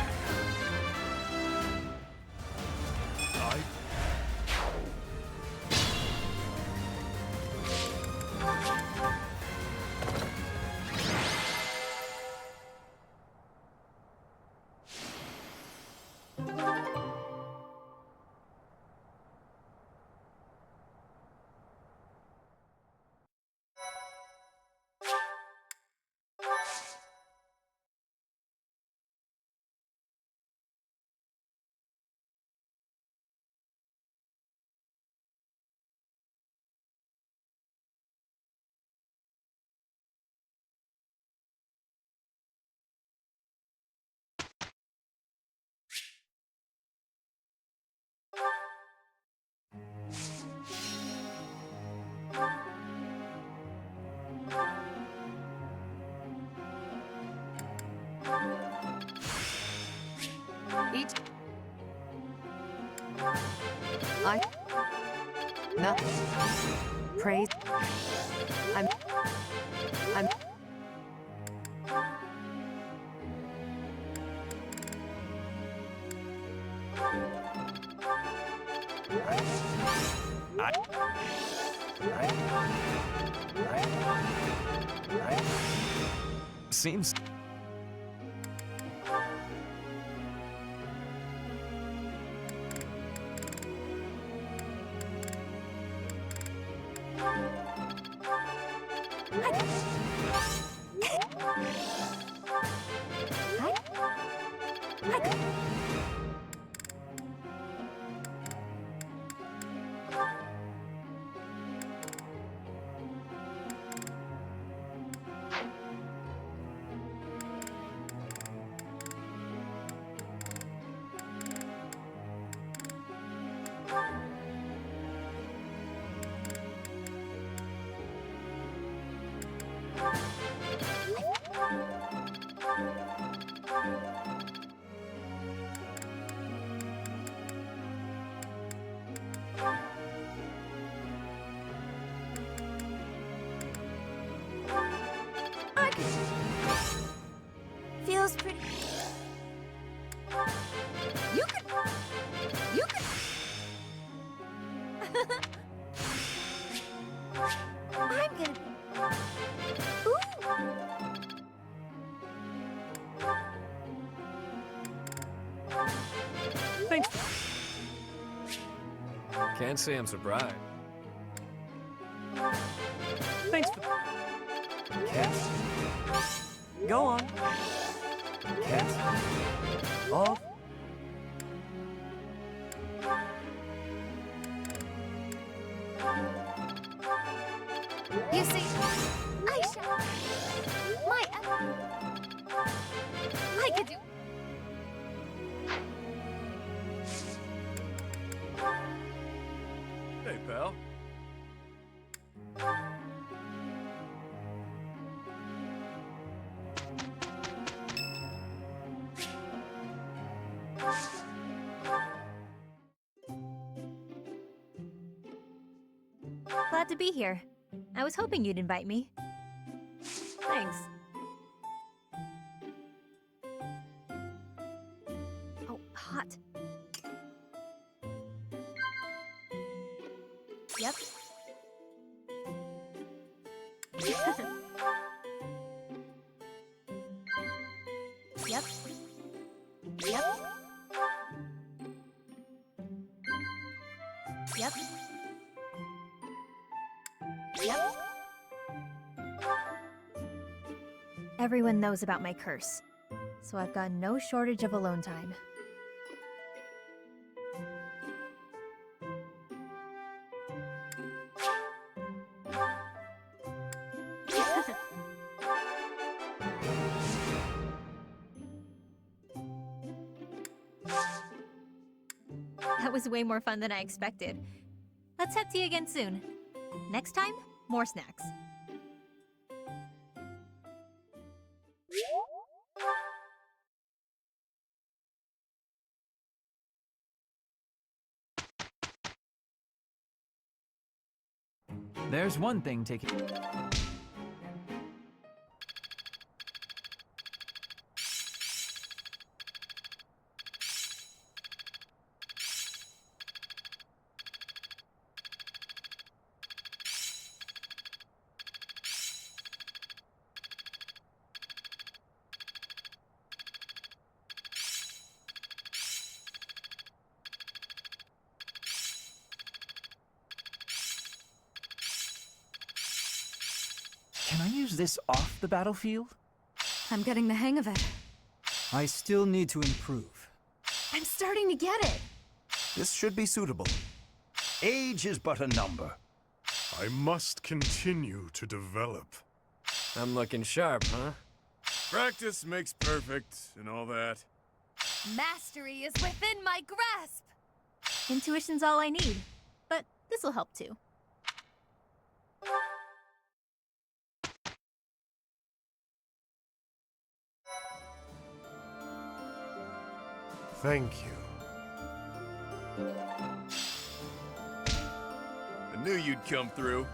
I... Nothing. Praise. I'm... Seems... Feels pretty... You could... I'm gonna... Ooh! Thanks. Can't say I'm surprised. Thanks for... Cast. Go on. Cast. Off. You see, I shall... I could do... Hey, pal. Glad to be here. I was hoping you'd invite me. Thanks. Oh, hot. Yep. Yep. Yep. Yep. Yep. Everyone knows about my curse, so I've got no shortage of alone time. That was way more fun than I expected. Let's have tea again soon. Next time, more snacks. There's one thing taking... Can I use this off the battlefield? I'm getting the hang of it. I still need to improve. I'm starting to get it. This should be suitable. Age is but a number. I must continue to develop. I'm looking sharp, huh? Practice makes perfect and all that. Mastery is within my grasp! Intuition's all I need, but this'll help too. Thank you. Knew you'd come through.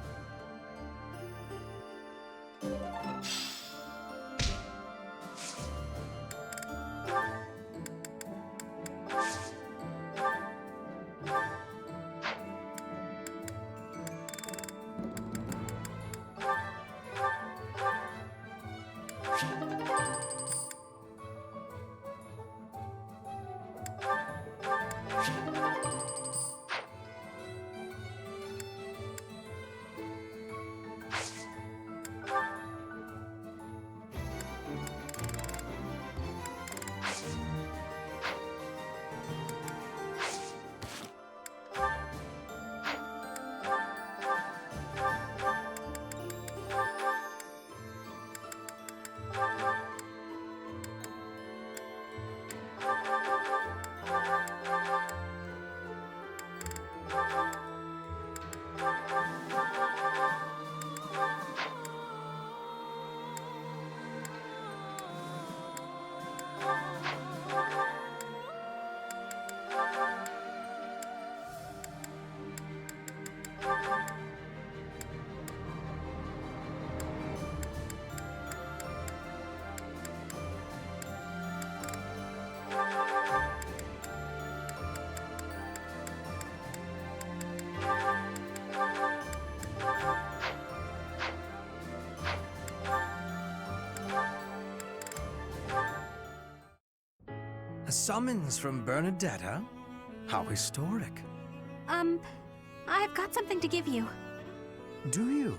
A summons from Bernadetta? How historic. I've got something to give you. Do you?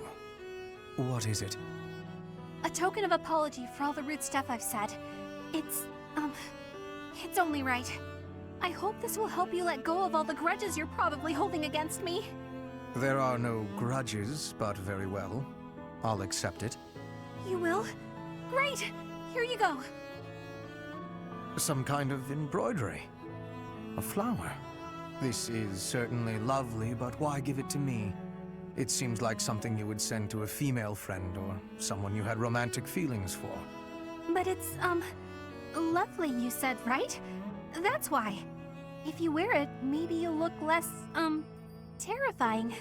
What is it? A token of apology for all the rude stuff I've said. It's only right. I hope this will help you let go of all the grudges you're probably holding against me. There are no grudges, but very well. I'll accept it. You will? Great! Here you go. Some kind of embroidery. A flower. This is certainly lovely, but why give it to me? It seems like something you would send to a female friend or someone you had romantic feelings for. But it's, lovely, you said, right? That's why. If you wear it, maybe you'll look less, terrifying.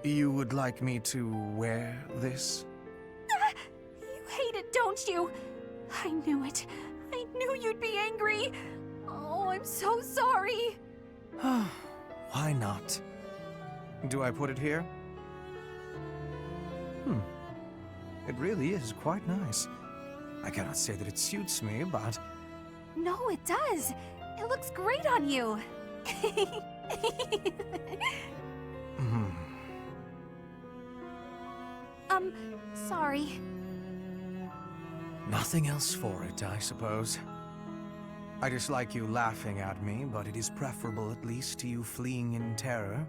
You would like me to wear this? You hate it, don't you? I knew it. I knew you'd be angry. Oh, I'm so sorry. Why not? Do I put it here? It really is quite nice. I cannot say that it suits me, but... No, it does. It looks great on you. Sorry. Nothing else for it, I suppose. I dislike you laughing at me, but it is preferable at least to you fleeing in terror.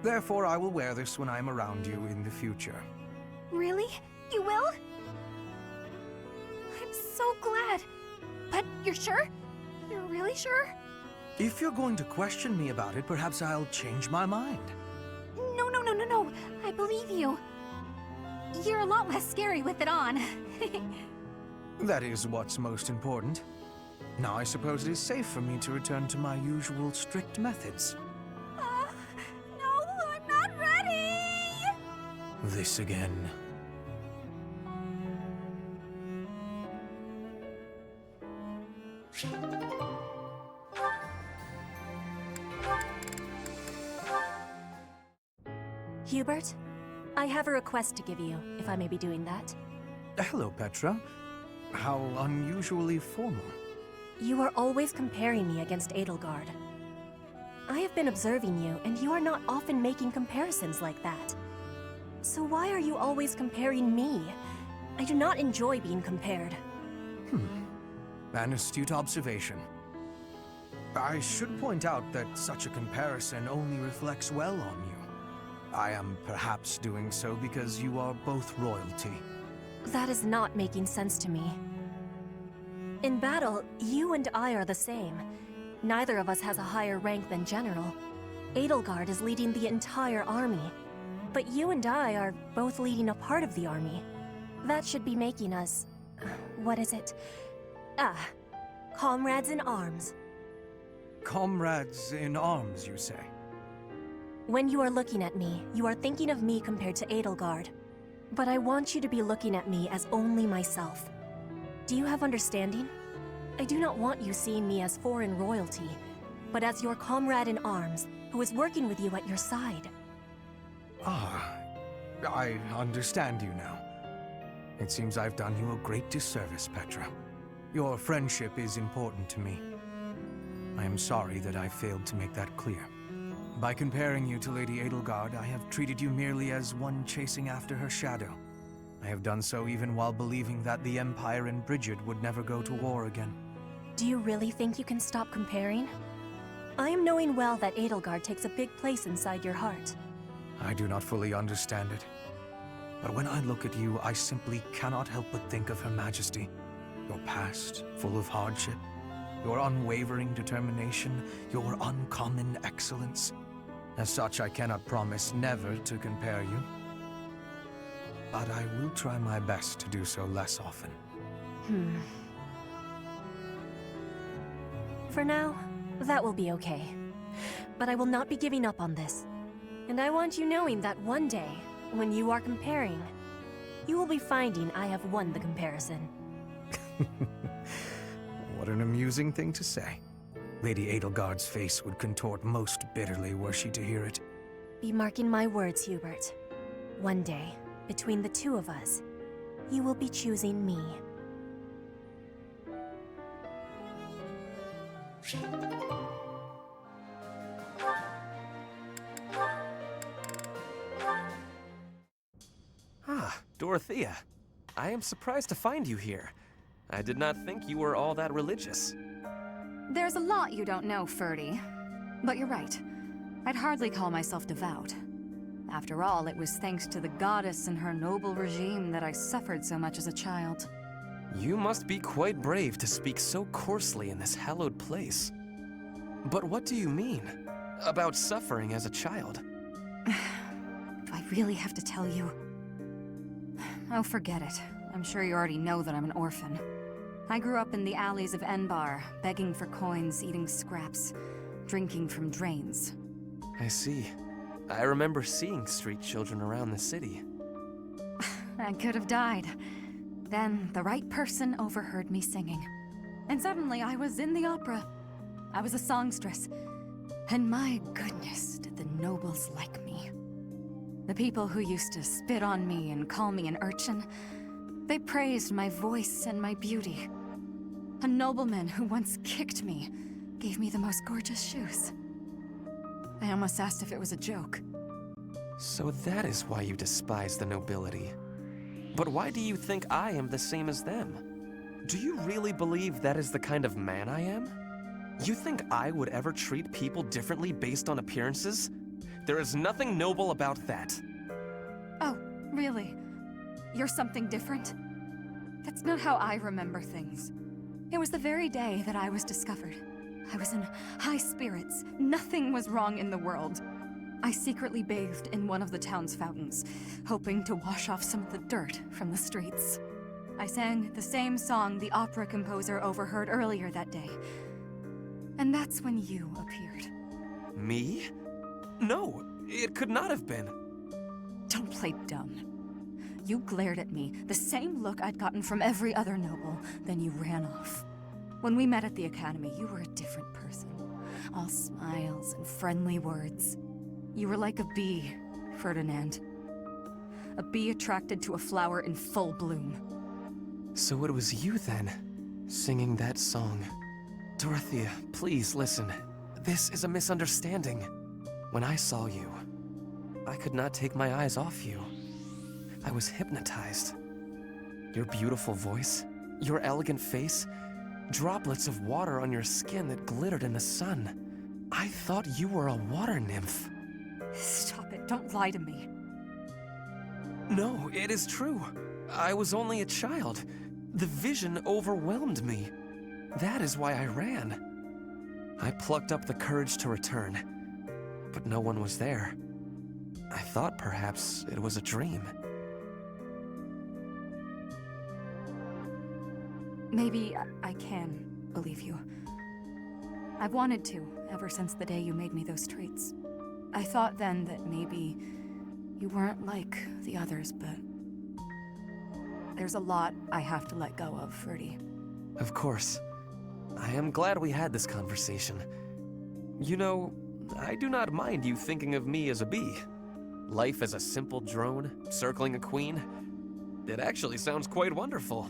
Therefore, I will wear this when I am around you in the future. Really? You will? I'm so glad. But you're sure? You're really sure? If you're going to question me about it, perhaps I'll change my mind. No. I believe you. You're a lot less scary with it on. That is what's most important. Now I suppose it is safe for me to return to my usual strict methods. No, I'm not ready! This again. Hubert, I have a request to give you, if I may be doing that. Hello, Petra. How unusually formal. You are always comparing me against Edelgard. I have been observing you, and you are not often making comparisons like that. So why are you always comparing me? I do not enjoy being compared. An astute observation. I should point out that such a comparison only reflects well on you. I am perhaps doing so because you are both royalty. That is not making sense to me. In battle, you and I are the same. Neither of us has a higher rank than general. Edelgard is leading the entire army. But you and I are both leading a part of the army. That should be making us... what is it? Comrades in arms. Comrades in arms, you say? When you are looking at me, you are thinking of me compared to Edelgard. But I want you to be looking at me as only myself. Do you have understanding? I do not want you seeing me as foreign royalty, but as your comrade in arms, who is working with you at your side. Ah, I understand you now. It seems I've done you a great disservice, Petra. Your friendship is important to me. I am sorry that I failed to make that clear. By comparing you to Lady Edelgard, I have treated you merely as one chasing after her shadow. I have done so even while believing that the Empire and Bridget would never go to war again. Do you really think you can stop comparing? I am knowing well that Edelgard takes a big place inside your heart. I do not fully understand it. But when I look at you, I simply cannot help but think of Her Majesty. Your past, full of hardship, your unwavering determination, your uncommon excellence. As such, I cannot promise never to compare you. But I will try my best to do so less often. For now, that will be okay. But I will not be giving up on this. And I want you knowing that one day, when you are comparing, you will be finding I have won the comparison. What an amusing thing to say. Lady Edelgard's face would contort most bitterly were she to hear it. Be marking my words, Hubert. One day, between the two of us, you will be choosing me. Ah, Dorothea. I am surprised to find you here. I did not think you were all that religious. There's a lot you don't know, Ferdy. But you're right. I'd hardly call myself devout. After all, it was thanks to the goddess and her noble regime that I suffered so much as a child. You must be quite brave to speak so coarsely in this hallowed place. But what do you mean about suffering as a child? Do I really have to tell you? Oh, forget it. I'm sure you already know that I'm an orphan. I grew up in the alleys of Enbar, begging for coins, eating scraps, drinking from drains. I see. I remember seeing street children around the city. I could have died. Then the right person overheard me singing. And suddenly I was in the opera. I was a songstress. And my goodness, did the nobles like me. The people who used to spit on me and call me an urchin, they praised my voice and my beauty. A nobleman who once kicked me gave me the most gorgeous shoes. I almost asked if it was a joke. So that is why you despise the nobility. But why do you think I am the same as them? Do you really believe that is the kind of man I am? You think I would ever treat people differently based on appearances? There is nothing noble about that. Oh, really? You're something different? That's not how I remember things. It was the very day that I was discovered. I was in high spirits. Nothing was wrong in the world. I secretly bathed in one of the town's fountains, hoping to wash off some of the dirt from the streets. I sang the same song the opera composer overheard earlier that day. And that's when you appeared. Me? No, it could not have been. Don't play dumb. You glared at me, the same look I'd gotten from every other noble, then you ran off. When we met at the academy, you were a different person. All smiles and friendly words. You were like a bee, Ferdinand. A bee attracted to a flower in full bloom. So it was you then, singing that song. Dorothea, please listen. This is a misunderstanding. When I saw you, I could not take my eyes off you. I was hypnotized. Your beautiful voice, your elegant face, droplets of water on your skin that glittered in the sun. I thought you were a water nymph. Stop it, don't lie to me. No, it is true. I was only a child. The vision overwhelmed me. That is why I ran. I plucked up the courage to return, but no one was there. I thought perhaps it was a dream. Maybe I can believe you. I've wanted to, ever since the day you made me those traits. I thought then that maybe you weren't like the others, but there's a lot I have to let go of, Ferdy. Of course. I am glad we had this conversation. You know, I do not mind you thinking of me as a bee. Life as a simple drone, circling a queen. It actually sounds quite wonderful.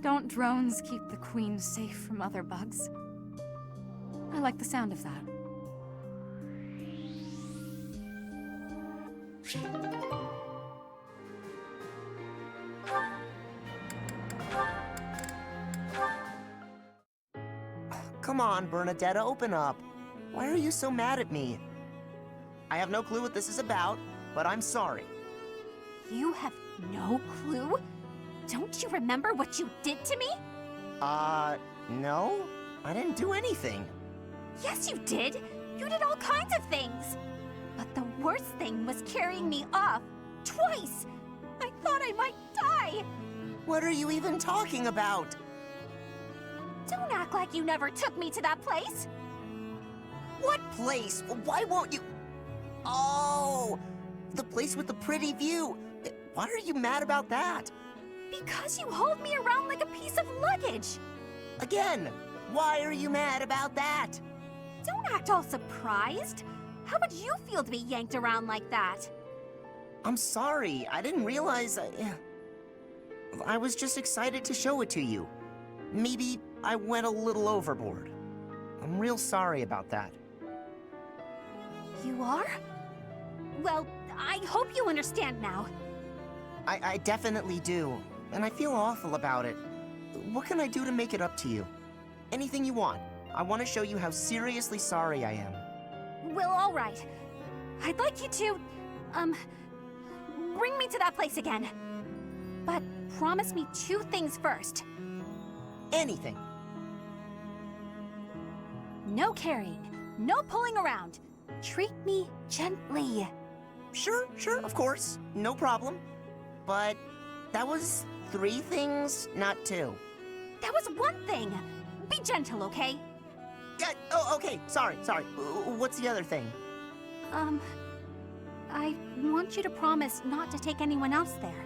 Don't drones keep the queen safe from other bugs? I like the sound of that. Come on, Bernadetta, open up. Why are you so mad at me? I have no clue what this is about, but I'm sorry. You have no clue? Don't you remember what you did to me? No. I didn't do anything. Yes, you did. You did all kinds of things. But the worst thing was carrying me off. Twice! I thought I might die. What are you even talking about? Don't act like you never took me to that place. What place? Why won't you? Oh, the place with the pretty view. Why are you mad about that? Because you hauled me around like a piece of luggage. Again, why are you mad about that? Don't act all surprised. How would you feel to be yanked around like that? I'm sorry. I didn't realize I was just excited to show it to you. Maybe I went a little overboard. I'm real sorry about that. You are? Well, I hope you understand now. I definitely do, and I feel awful about it. What can I do to make it up to you? Anything you want. I want to show you how seriously sorry I am. Well, all right. I'd like you to, bring me to that place again. But promise me 2 things first. Anything. No carrying, no pulling around. Treat me gently. Sure, of course. No problem. But that was 3 things, not 2. That was 1 thing. Be gentle, okay? Okay. Sorry. What's the other thing? I want you to promise not to take anyone else there.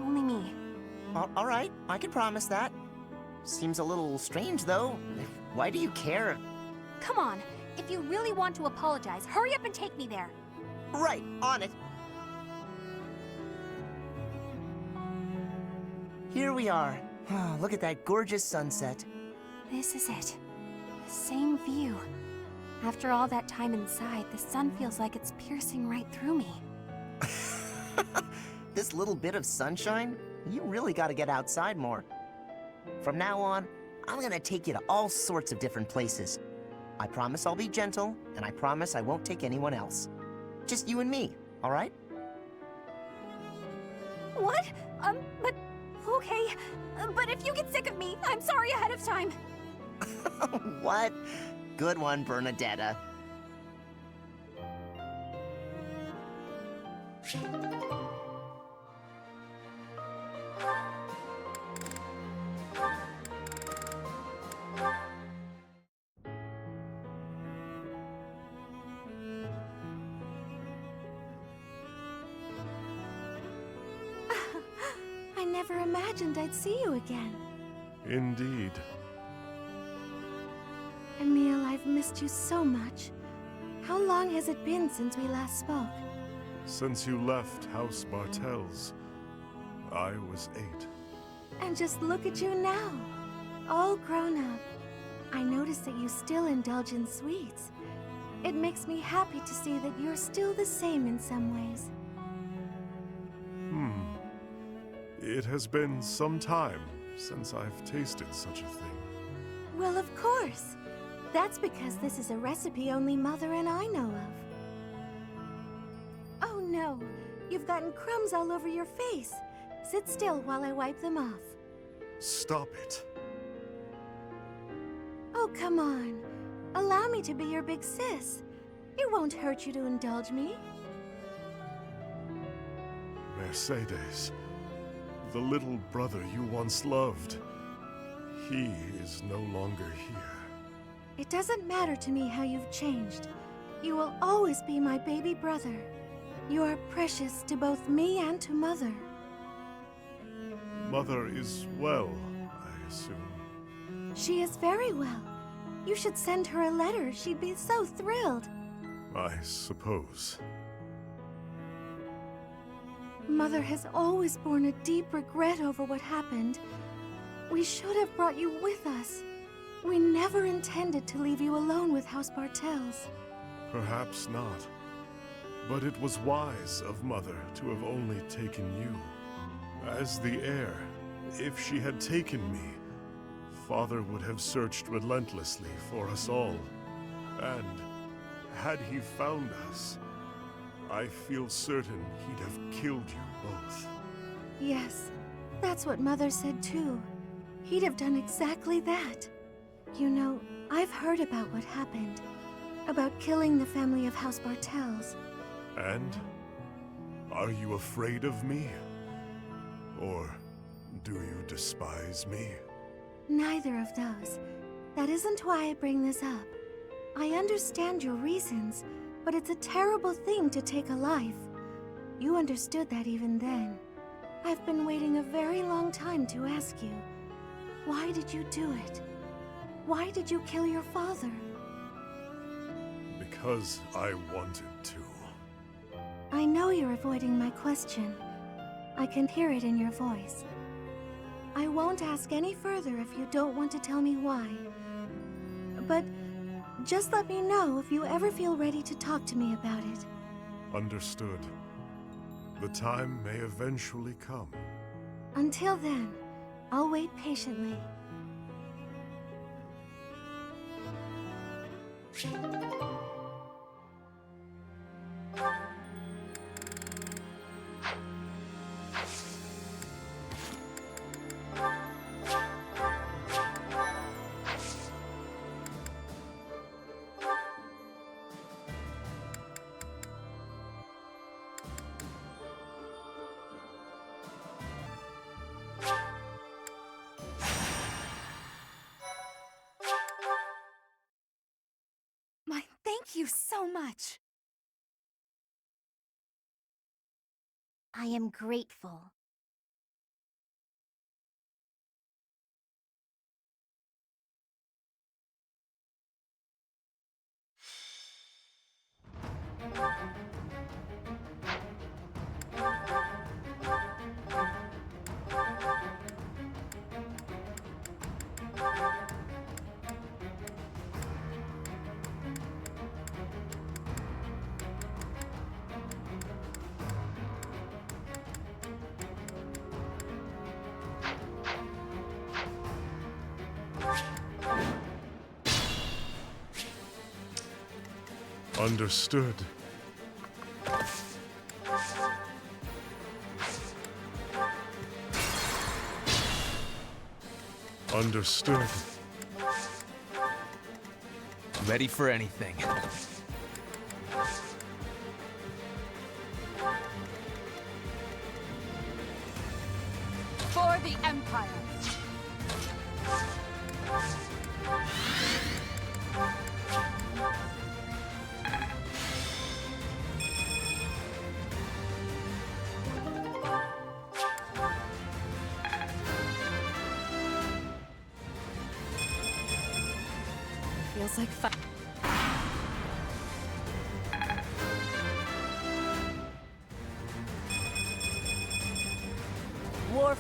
Only me. All right, I can promise that. Seems a little strange, though. Why do you care? Come on. If you really want to apologize, hurry up and take me there. Right, on it. Here we are. Look at that gorgeous sunset. This is it. The same view. After all that time inside, the sun feels like it's piercing right through me. This little bit of sunshine? You really gotta get outside more. From now on, I'm gonna take you to all sorts of different places. I promise I'll be gentle, and I promise I won't take anyone else. Just you and me, all right? What? But... okay. But if you get sick of me, I'm sorry ahead of time. What? Good one, Bernadetta. I never imagined I'd see you again. Indeed. Emil, I've missed you so much. How long has it been since we last spoke? Since you left House Bartels, I was 8. And just look at you now, all grown up. I noticed that you still indulge in sweets. It makes me happy to see that you're still the same in some ways. It has been some time since I've tasted such a thing. Well, of course. That's because this is a recipe only Mother and I know of. Oh no, you've gotten crumbs all over your face. Sit still while I wipe them off. Stop it. Oh, come on. Allow me to be your big sis. It won't hurt you to indulge me. Mercedes, the little brother you once loved, he is no longer here. It doesn't matter to me how you've changed. You will always be my baby brother. You are precious to both me and to Mother. Mother is well, I assume. She is very well. You should send her a letter. She'd be so thrilled. I suppose. Mother has always borne a deep regret over what happened. We should have brought you with us. We never intended to leave you alone with House Bartels. Perhaps not. But it was wise of Mother to have only taken you. As the heir, if she had taken me, Father would have searched relentlessly for us all. And had he found us, I feel certain he'd have killed you both. Yes, that's what Mother said too. He'd have done exactly that. You know, I've heard about what happened. About killing the family of House Bartels. And? Are you afraid of me? Or do you despise me? Neither of those. That isn't why I bring this up. I understand your reasons, but it's a terrible thing to take a life. You understood that even then. I've been waiting a very long time to ask you. Why did you do it? Why did you kill your father? Because I wanted to. I know you're avoiding my question. I can hear it in your voice. I won't ask any further if you don't want to tell me why. But just let me know if you ever feel ready to talk to me about it. Understood. The time may eventually come. Until then, I'll wait patiently. Thank you so much. I am grateful. Understood. Understood. Ready for anything. For the Empire. Feels like fun. War.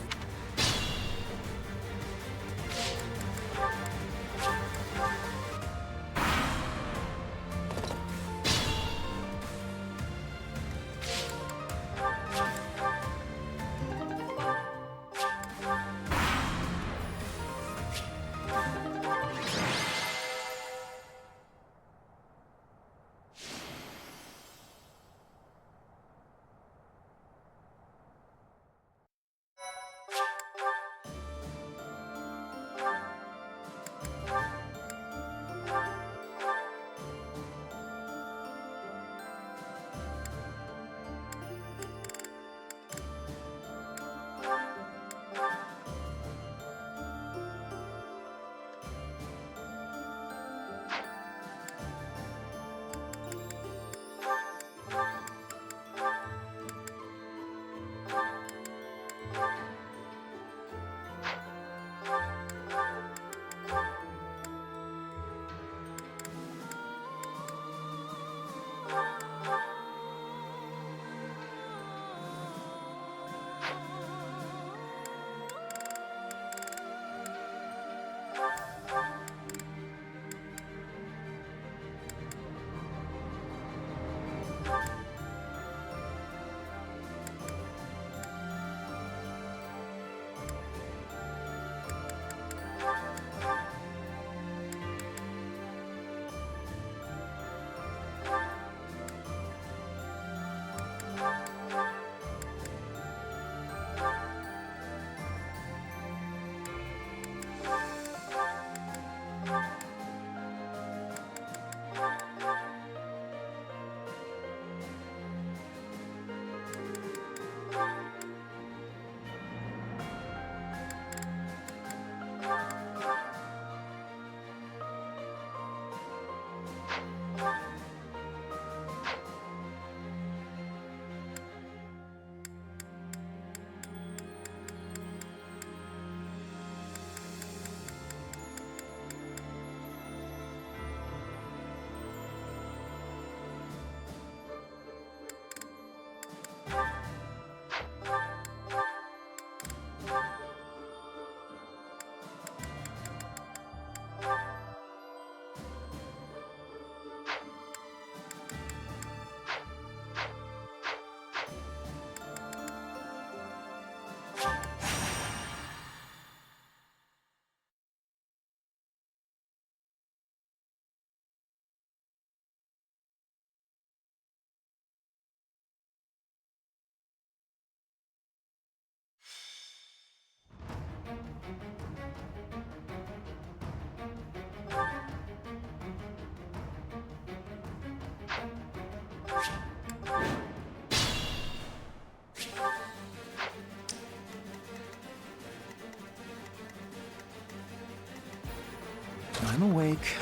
I'm awake.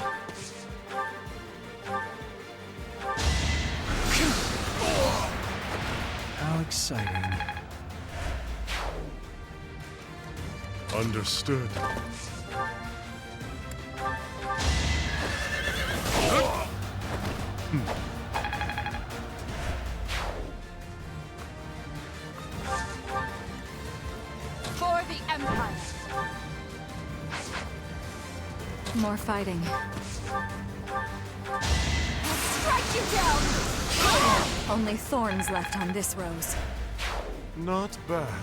How exciting. Understood. For the Empire. More fighting. I'll strike you down! Only thorns left on this rose. Not bad.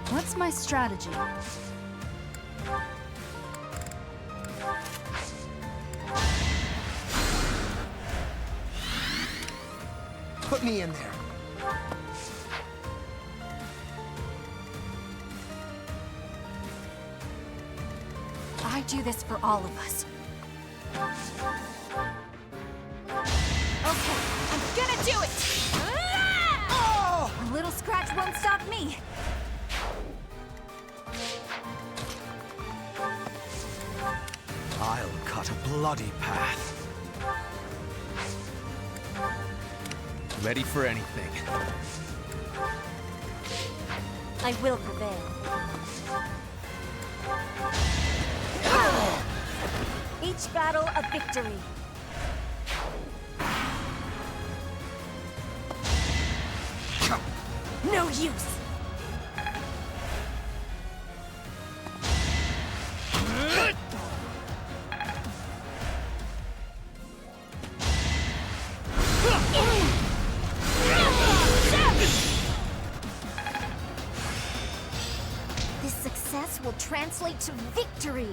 What's my strategy? Put me in there. I do this for all of us. Okay, I'm gonna do it! Oh! A little scratch won't stop me. I'll cut a bloody path. Ready for anything. I will prevail. Each battle a victory. No use. This success will translate to victory.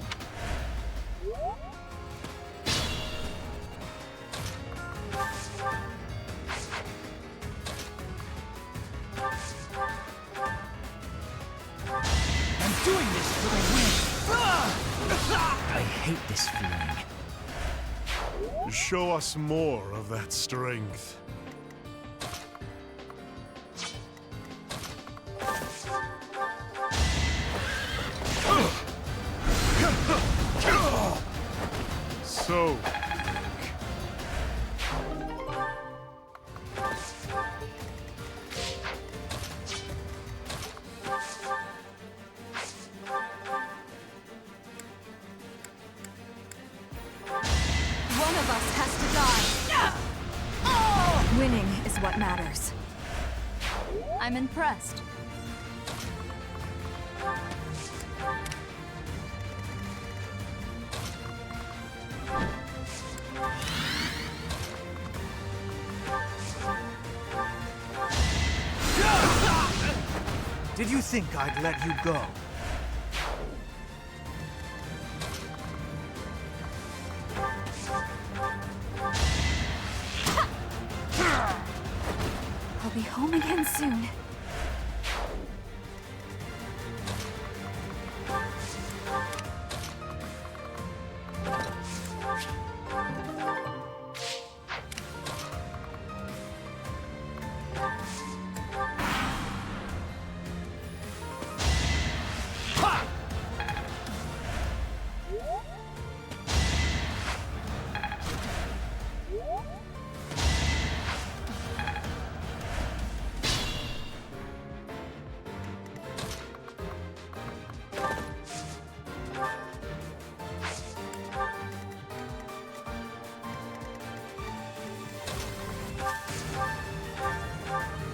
I'm doing this for the win! I hate this feeling. Show us more of that strength. So, One of us has to die. Winning is what matters. I'm impressed. Did you think I'd let you go? I'll be home again soon.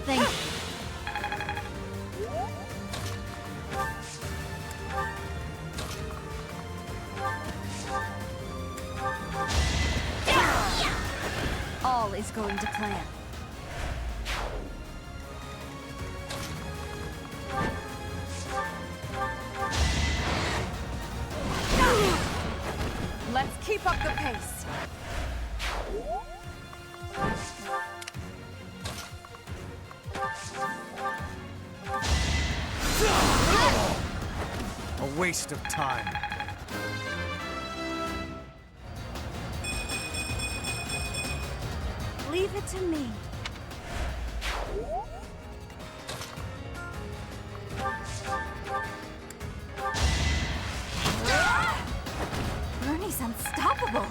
Thank you. All is going to plan. Let's keep up the pace. A waste of time. Leave it to me. horrible!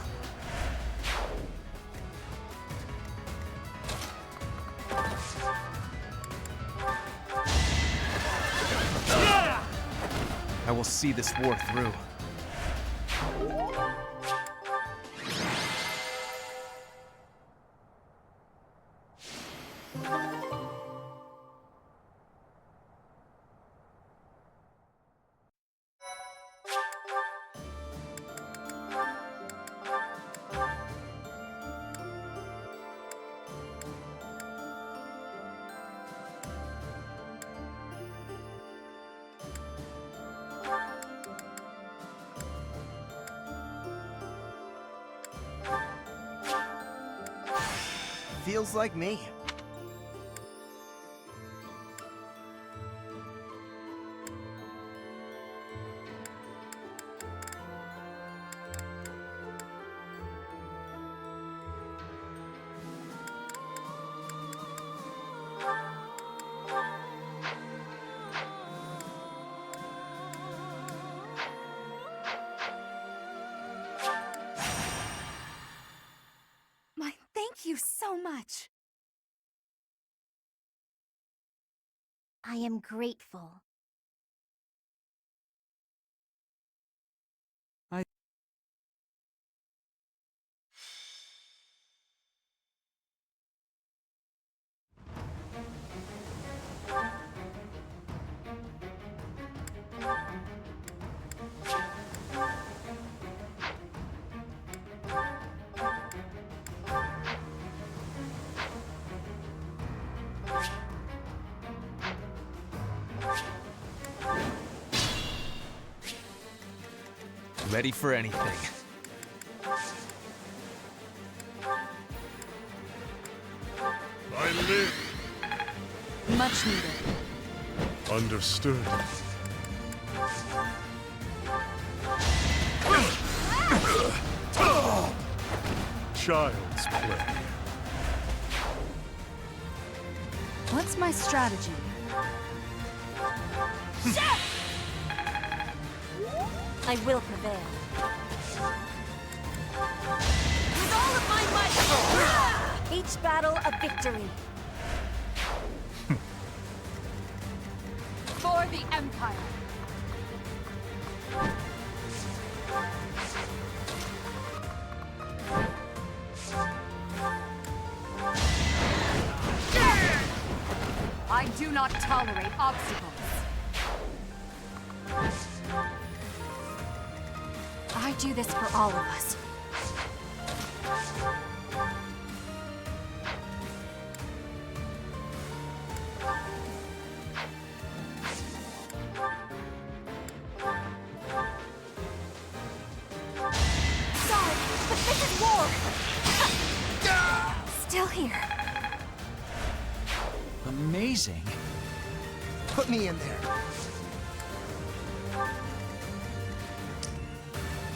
I will see this war through. Feels like me. Thank you so much. I am grateful. Ready for anything. I live. Much needed. Understood. Child's play. What's my strategy? I will prevail. With all of my might! Each battle a victory. For the Empire! I do not tolerate obstacles. I do this for all of us. Sorry, but this is war! Still here. Amazing. Put me in there.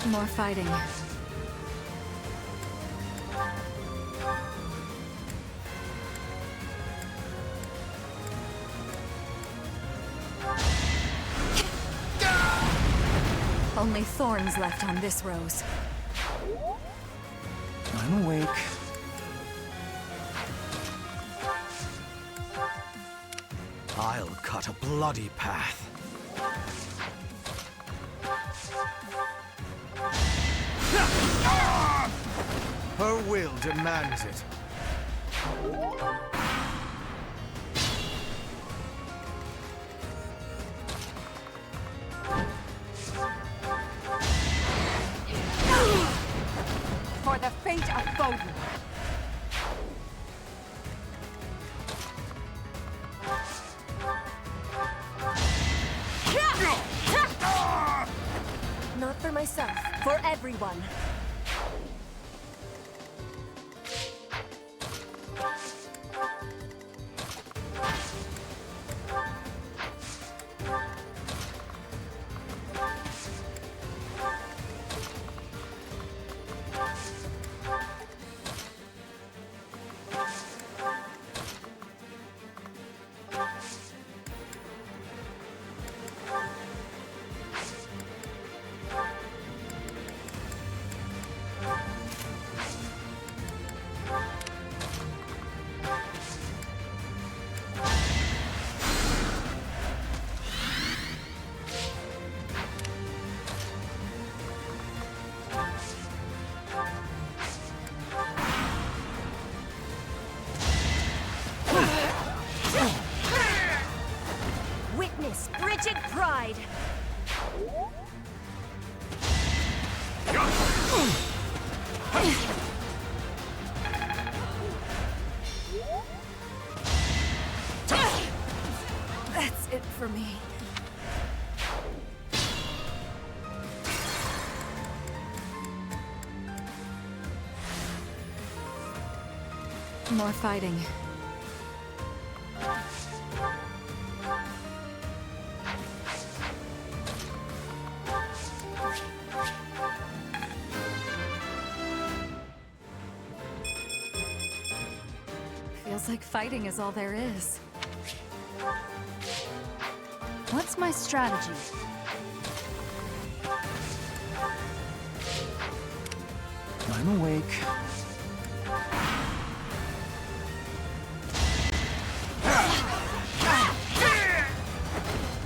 More fighting. Only thorns left on this rose. I'm awake. I'll cut a bloody path. Her will demands it. For the fate of Bodhi. Not for myself, for everyone. That's it for me. More fighting. Feels like fighting is all there is. What's my strategy? I'm awake.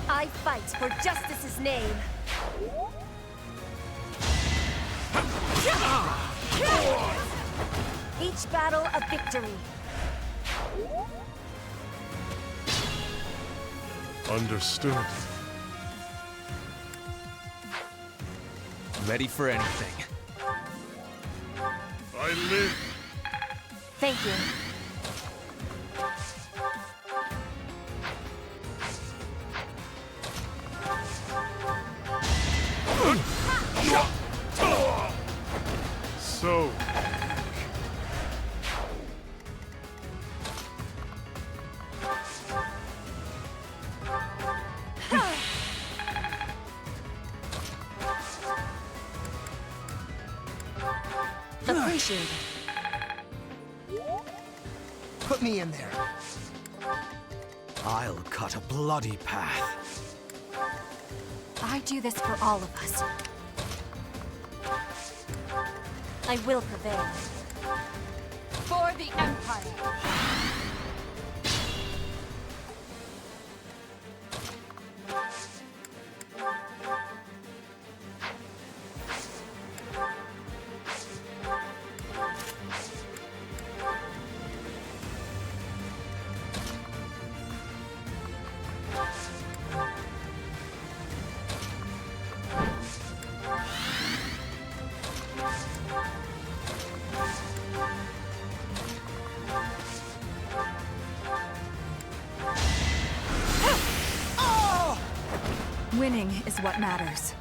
I fight for justice's name. Each battle a victory. Understood. Ready for anything. I live. Thank you. So. Appreciate it. Put me in there. I'll cut a bloody path. I do this for all of us. I will prevail. For the Empire! Winning is what matters.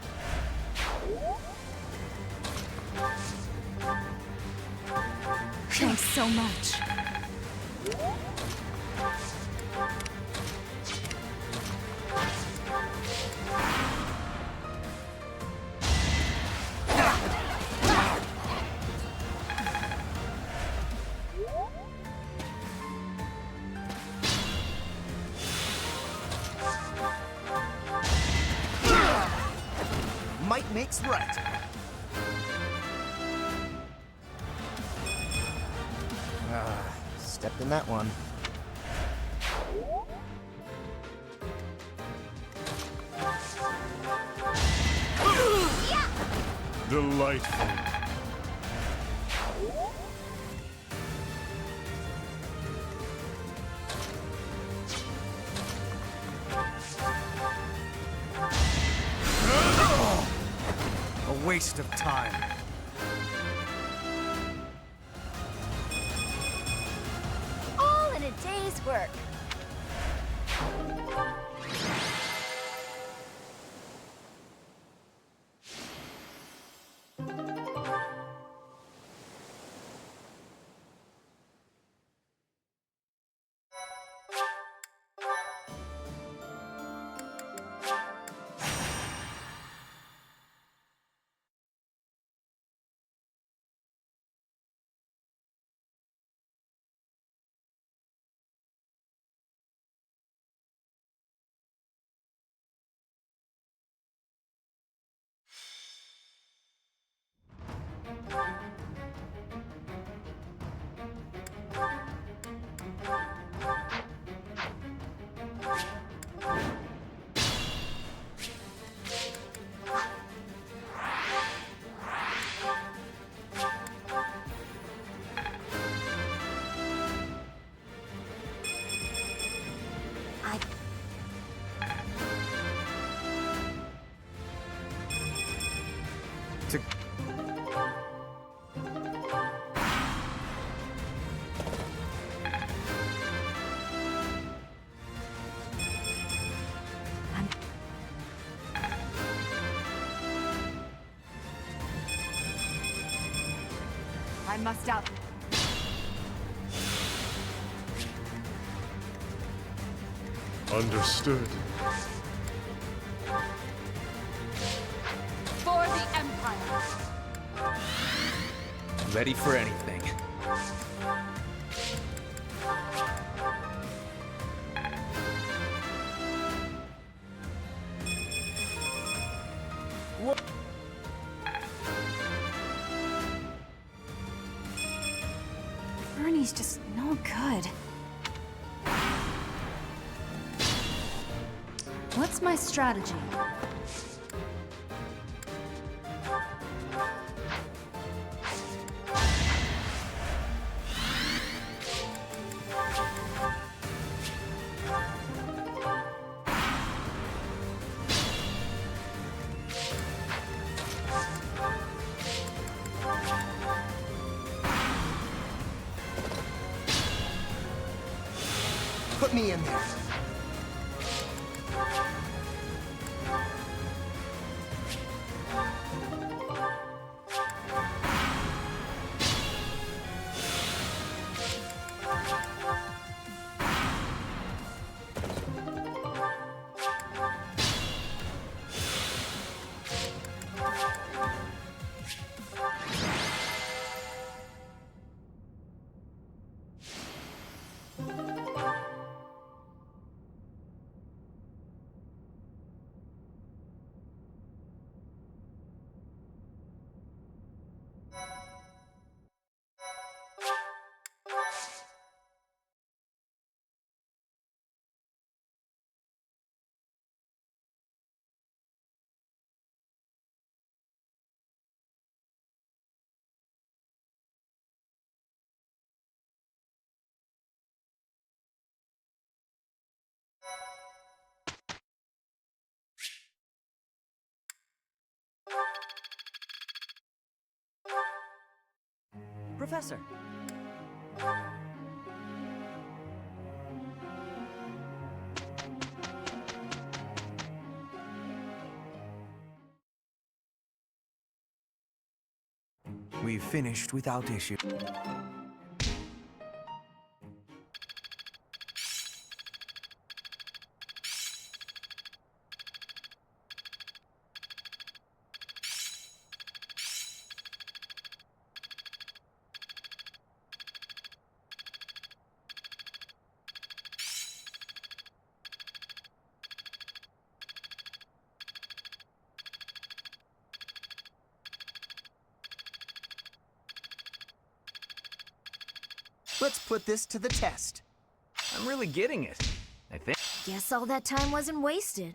Thanks so much. Might makes right. Stepped in that one. Delightful. A waste of time. All in a day's work. to... I must out. Understood. For the Empire! Ready for anything. Ernie's just no good. What's my strategy? Put me in there. Professor. We've finished without issue. Let's put this to the test. I'm really getting it, I think. Guess all that time wasn't wasted.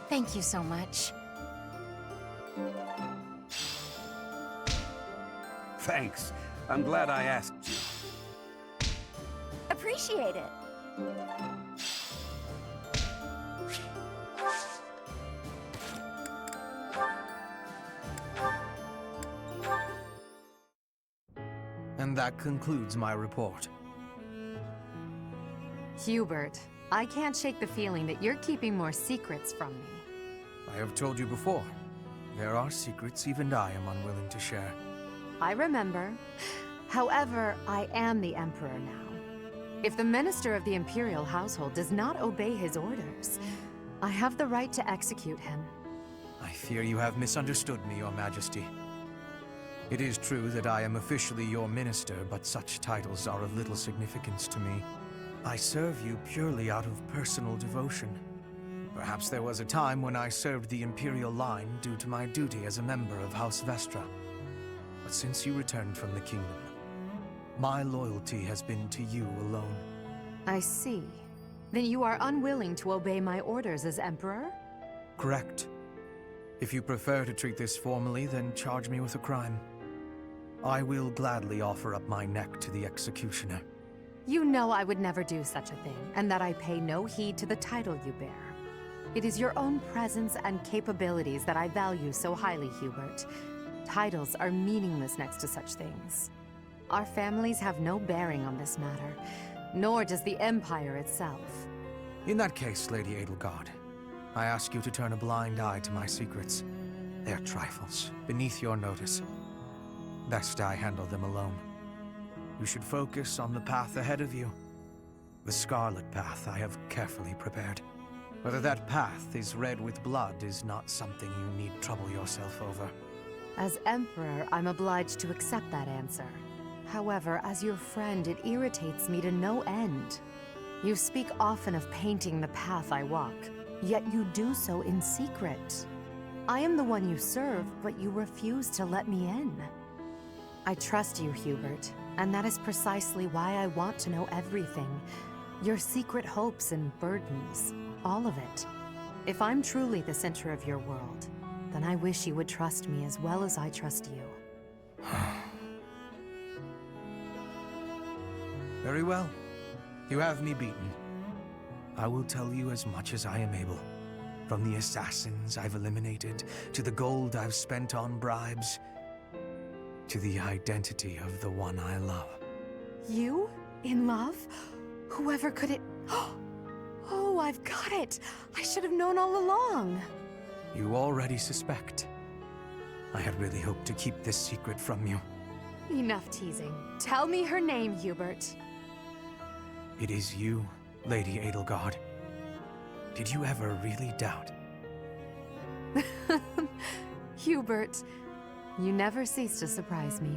Thank you so much. Thanks. I'm glad I asked you. Appreciate it. And that concludes my report. Hubert, I can't shake the feeling that you're keeping more secrets from me. I have told you before. There are secrets even I am unwilling to share. I remember. However, I am the Emperor now. If the Minister of the Imperial Household does not obey his orders, I have the right to execute him. I fear you have misunderstood me, Your Majesty. It is true that I am officially your minister, but such titles are of little significance to me. I serve you purely out of personal devotion. Perhaps there was a time when I served the Imperial line due to my duty as a member of House Vestra. But since you returned from the kingdom, my loyalty has been to you alone. I see. Then you are unwilling to obey my orders as Emperor? Correct. If you prefer to treat this formally, then charge me with a crime. I will gladly offer up my neck to the executioner. You know I would never do such a thing, and that I pay no heed to the title you bear. It is your own presence and capabilities that I value so highly, Hubert. Titles are meaningless next to such things. Our families have no bearing on this matter, nor does the Empire itself. In that case, Lady Edelgard, I ask you to turn a blind eye to my secrets. They're trifles, beneath your notice. Best I handle them alone. You should focus on the path ahead of you. The Scarlet Path I have carefully prepared. Whether that path is red with blood is not something you need trouble yourself over. As Emperor, I'm obliged to accept that answer. However, as your friend, it irritates me to no end. You speak often of painting the path I walk, yet you do so in secret. I am the one you serve, but you refuse to let me in. I trust you, Hubert, and that is precisely why I want to know everything. Your secret hopes and burdens, all of it. If I'm truly the center of your world, then I wish you would trust me as well as I trust you. Very well. You have me beaten. I will tell you as much as I am able. From the assassins I've eliminated, to the gold I've spent on bribes, to the identity of the one I love. You? In love? Whoever could it... Oh, I've got it! I should have known all along! You already suspect. I had really hoped to keep this secret from you. Enough teasing. Tell me her name, Hubert. It is you, Lady Edelgard. Did you ever really doubt? Hubert, you never cease to surprise me.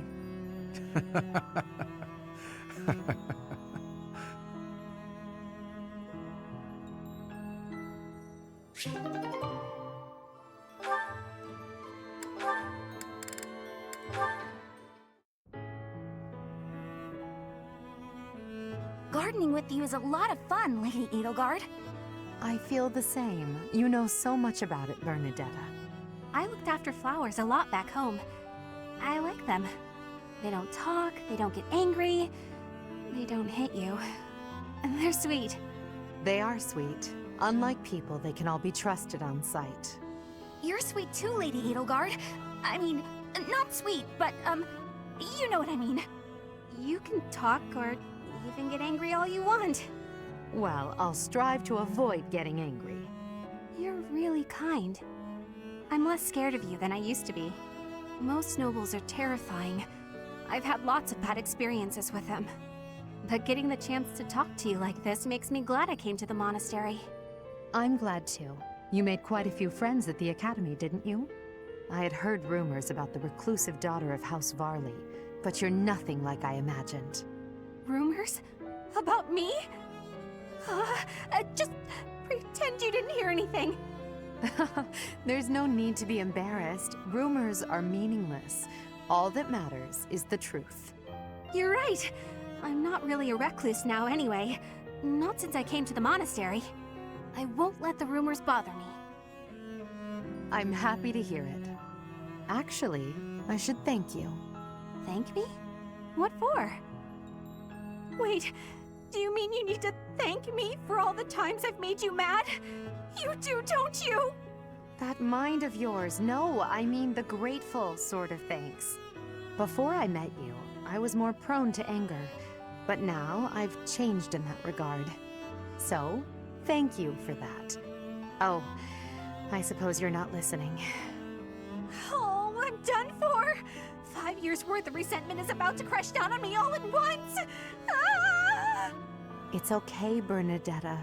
Gardening with you is a lot of fun, Lady Edelgard. I feel the same. You know so much about it, Bernadetta. I looked after flowers a lot back home. I like them. They don't talk, they don't get angry, they don't hit you. And they're sweet. They are sweet. Unlike people, they can all be trusted on sight. You're sweet too, Lady Edelgard. I mean, not sweet, but, you know what I mean. You can talk or even get angry all you want. Well, I'll strive to avoid getting angry. You're really kind. I'm less scared of you than I used to be. Most nobles are terrifying. I've had lots of bad experiences with them. But getting the chance to talk to you like this makes me glad I came to the monastery. I'm glad too. You made quite a few friends at the academy, didn't you? I had heard rumors about the reclusive daughter of House Varley, but you're nothing like I imagined. Rumors? About me? Just pretend you didn't hear anything. There's no need to be embarrassed. Rumors are meaningless. All that matters is the truth. You're right. I'm not really a recluse now anyway. Not since I came to the monastery. I won't let the rumors bother me. I'm happy to hear it. Actually, I should thank you. Thank me? What for? Wait, do you mean you need to thank me for all the times I've made you mad? You do, don't you? That mind of yours, no, I mean the grateful sort of thanks. Before I met you, I was more prone to anger, but now I've changed in that regard. So, thank you for that. Oh, I suppose you're not listening. Oh, I'm done for! 5 years' worth of resentment is about to crash down on me all at once! Ah! It's okay, Bernadetta.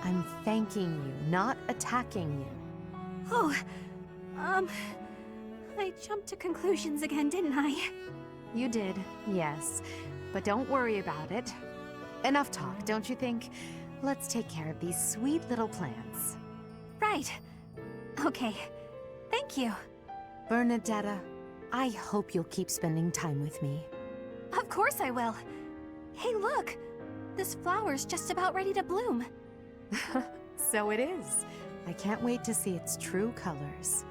I'm thanking you, not attacking you. Oh, I jumped to conclusions again, didn't I? You did, yes. But don't worry about it. Enough talk, don't you think? Let's take care of these sweet little plants. Right. Okay. Thank you. Bernadetta, I hope you'll keep spending time with me. Of course I will. Hey, look! This flower's just about ready to bloom. So it is. I can't wait to see its true colors.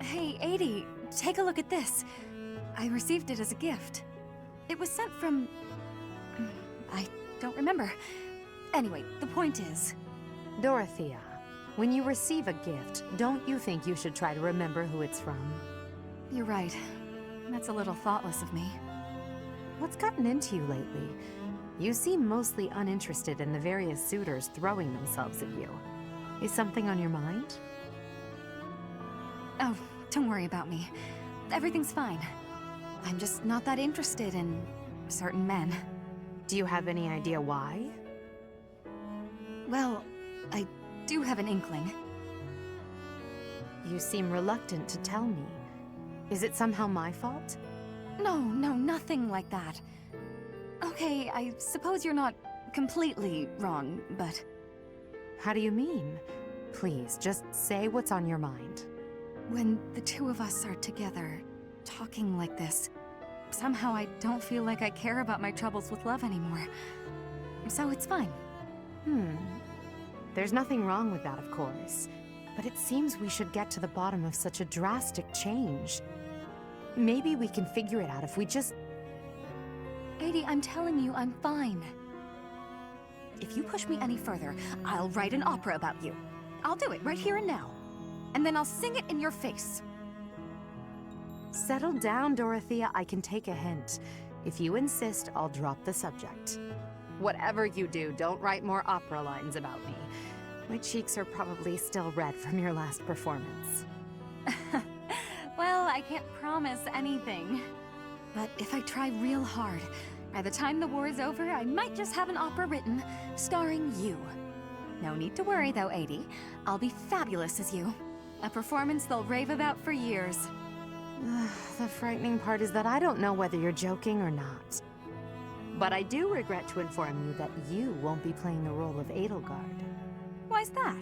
Hey, Adie, take a look at this. I received it as a gift. It was sent from... I don't remember. Anyway, the point is... Dorothea, when you receive a gift, don't you think you should try to remember who it's from? You're right. That's a little thoughtless of me. What's gotten into you lately? You seem mostly uninterested in the various suitors throwing themselves at you. Is something on your mind? Oh, don't worry about me. Everything's fine. I'm just not that interested in certain men. Do you have any idea why? Well, I do have an inkling. You seem reluctant to tell me. Is it somehow my fault? No, nothing like that. Okay, I suppose you're not completely wrong, but... How do you mean? Please, just say what's on your mind. When the two of us are together, talking like this, somehow I don't feel like I care about my troubles with love anymore. So it's fine. There's nothing wrong with that, of course. But it seems we should get to the bottom of such a drastic change. Maybe we can figure it out if we just... Adie, I'm telling you, I'm fine. If you push me any further, I'll write an opera about you. I'll do it right here and now. And then I'll sing it in your face. Settle down, Dorothea. I can take a hint. If you insist, I'll drop the subject. Whatever you do, don't write more opera lines about me. My cheeks are probably still red from your last performance. Well, I can't promise anything. But if I try real hard, by the time the war is over, I might just have an opera written, starring you. No need to worry though, Adie. I'll be fabulous as you. A performance they'll rave about for years. The frightening part is that I don't know whether you're joking or not. But I do regret to inform you that you won't be playing the role of Edelgard. Why's that?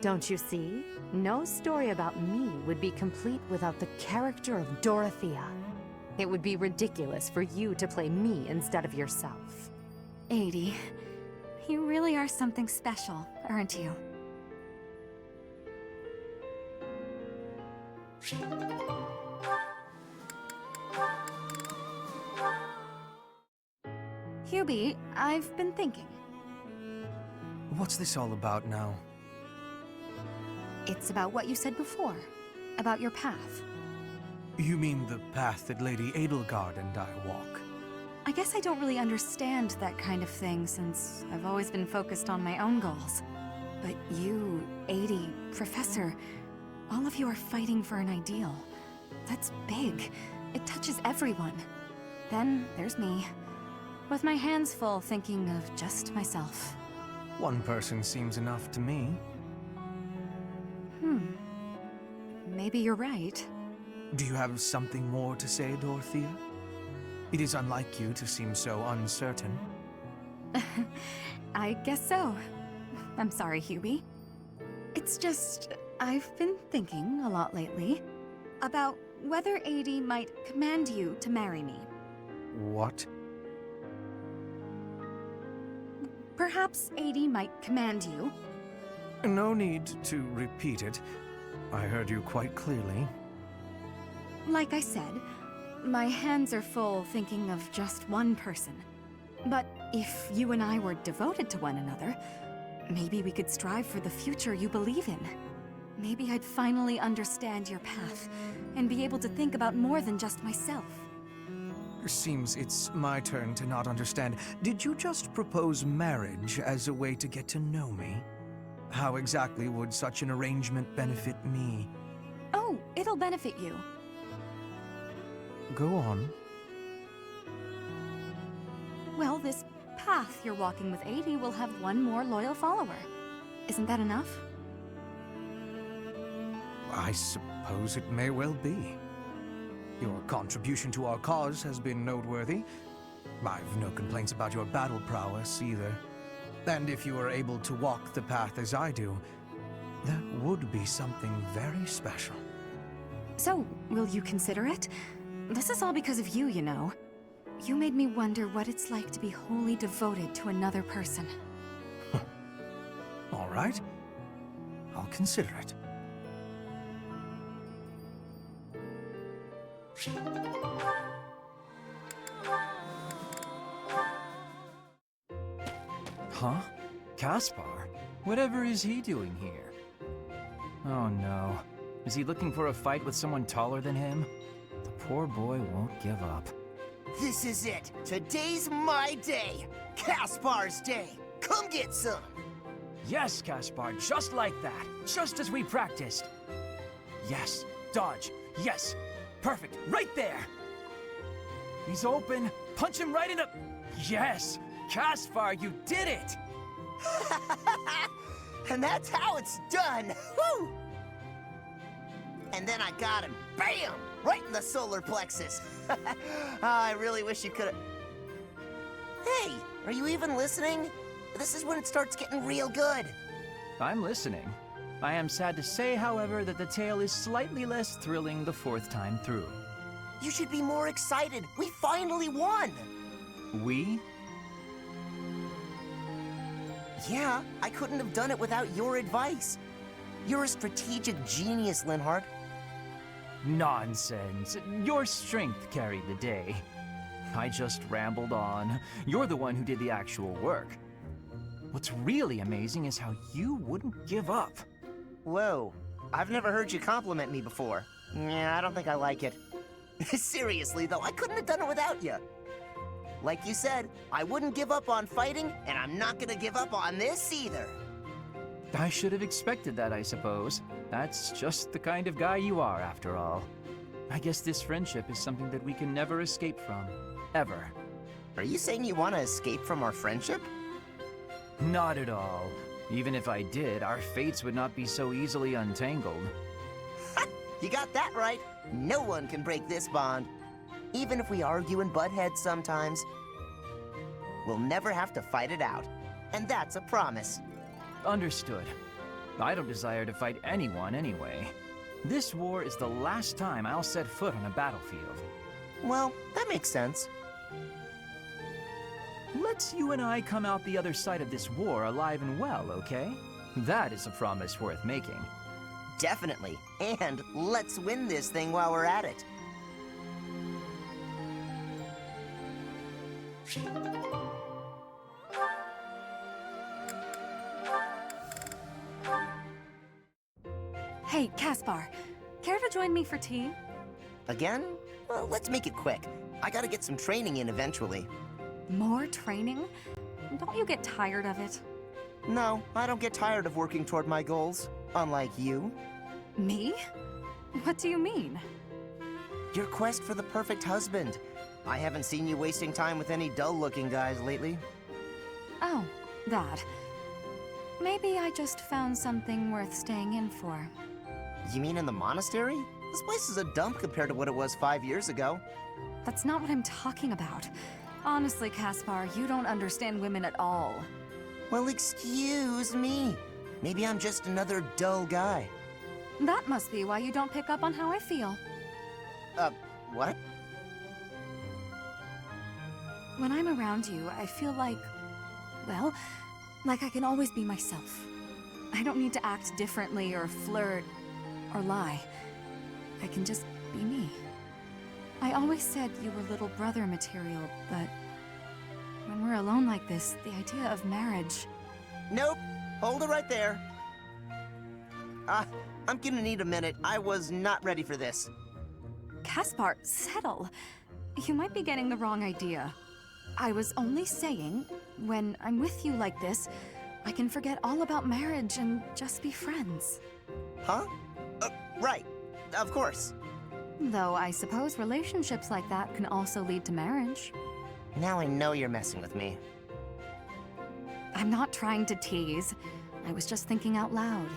Don't you see? No story about me would be complete without the character of Dorothea. It would be ridiculous for you to play me instead of yourself. Adie, you really are something special, aren't you? Hubie, I've been thinking. What's this all about now? It's about what you said before, about your path. You mean the path that Lady Edelgard and I walk? I guess I don't really understand that kind of thing since I've always been focused on my own goals. But you, Adie, Professor, all of you are fighting for an ideal. That's big. It touches everyone. Then there's me, with my hands full thinking of just myself. One person seems enough to me. Maybe you're right. Do you have something more to say, Dorothea? It is unlike you to seem so uncertain. I guess so. I'm sorry, Hubie. It's just, I've been thinking a lot lately about whether Adie might command you to marry me. What? Perhaps Adie might command you. No need to repeat it. I heard you quite clearly. Like I said, my hands are full thinking of just one person. But if you and I were devoted to one another, maybe we could strive for the future you believe in. Maybe I'd finally understand your path and be able to think about more than just myself. Seems it's my turn to not understand. Did you just propose marriage as a way to get to know me? How exactly would such an arrangement benefit me? Oh, it'll benefit you. Go on. Well, this path you're walking with Adie will have one more loyal follower. Isn't that enough? I suppose it may well be. Your contribution to our cause has been noteworthy. I've no complaints about your battle prowess either. And if you are able to walk the path as I do, that would be something very special. So, will you consider it? This is all because of you, you know. You made me wonder what it's like to be wholly devoted to another person. All right. I'll consider it. Huh? Caspar? Whatever is he doing here? Oh no. Is he looking for a fight with someone taller than him? The poor boy won't give up. This is it. Today's my day. Caspar's day. Come get some. Yes, Caspar, just like that. Just as we practiced. Yes, dodge. Yes, perfect. Right there. He's open. Punch him right in the... Yes, Caspar, you did it. And that's how it's done. Woo! And then I got him. Bam! Right in the solar plexus. I really wish you could've... Hey, are you even listening? This is when it starts getting real good. I'm listening. I am sad to say, however, that the tale is slightly less thrilling the fourth time through. You should be more excited. We finally won. We? Yeah, I couldn't have done it without your advice. You're a strategic genius, Linhardt. Nonsense. Your strength carried the day. I just rambled on. You're the one who did the actual work. What's really amazing is how you wouldn't give up. Whoa, I've never heard you compliment me before. Yeah, I don't think I like it. Seriously, though, I couldn't have done it without you. Like you said, I wouldn't give up on fighting, and I'm not gonna give up on this either. I should have expected that, I suppose. That's just the kind of guy you are, after all. I guess this friendship is something that we can never escape from. Ever. Are you saying you want to escape from our friendship? Not at all. Even if I did, our fates would not be so easily untangled. You got that right. No one can break this bond. Even if we argue and butt heads sometimes, we'll never have to fight it out. And that's a promise. Understood. I don't desire to fight anyone anyway. This war is the last time I'll set foot on a battlefield. Well, that makes sense. Let's you and I come out the other side of this war alive and well, okay? That is a promise worth making. Definitely. And let's win this thing while we're at it. Hey, Caspar. Care to join me for tea? Again? Well, let's make it quick. I gotta get some training in eventually. More training? Don't you get tired of it? No, I don't get tired of working toward my goals. Unlike you. Me? What do you mean? Your quest for the perfect husband. I haven't seen you wasting time with any dull-looking guys lately. Oh, that. Maybe I just found something worth staying in for. You mean in the monastery? This place is a dump compared to what it was 5 years ago. That's not what I'm talking about. Honestly, Caspar, you don't understand women at all. Well, excuse me. Maybe I'm just another dull guy. That must be why you don't pick up on how I feel. What? When I'm around you, I feel like, well, like I can always be myself. I don't need to act differently or flirt or lie. I can just be me. I always said you were little brother material, but when we're alone like this, the idea of marriage... Nope. Hold it right there. I'm gonna need a minute. I was not ready for this. Caspar, settle. You might be getting the wrong idea. I was only saying, when I'm with you like this, I can forget all about marriage and just be friends. Huh? Right. Of course. Though I suppose relationships like that can also lead to marriage. Now I know you're messing with me. I'm not trying to tease. I was just thinking out loud.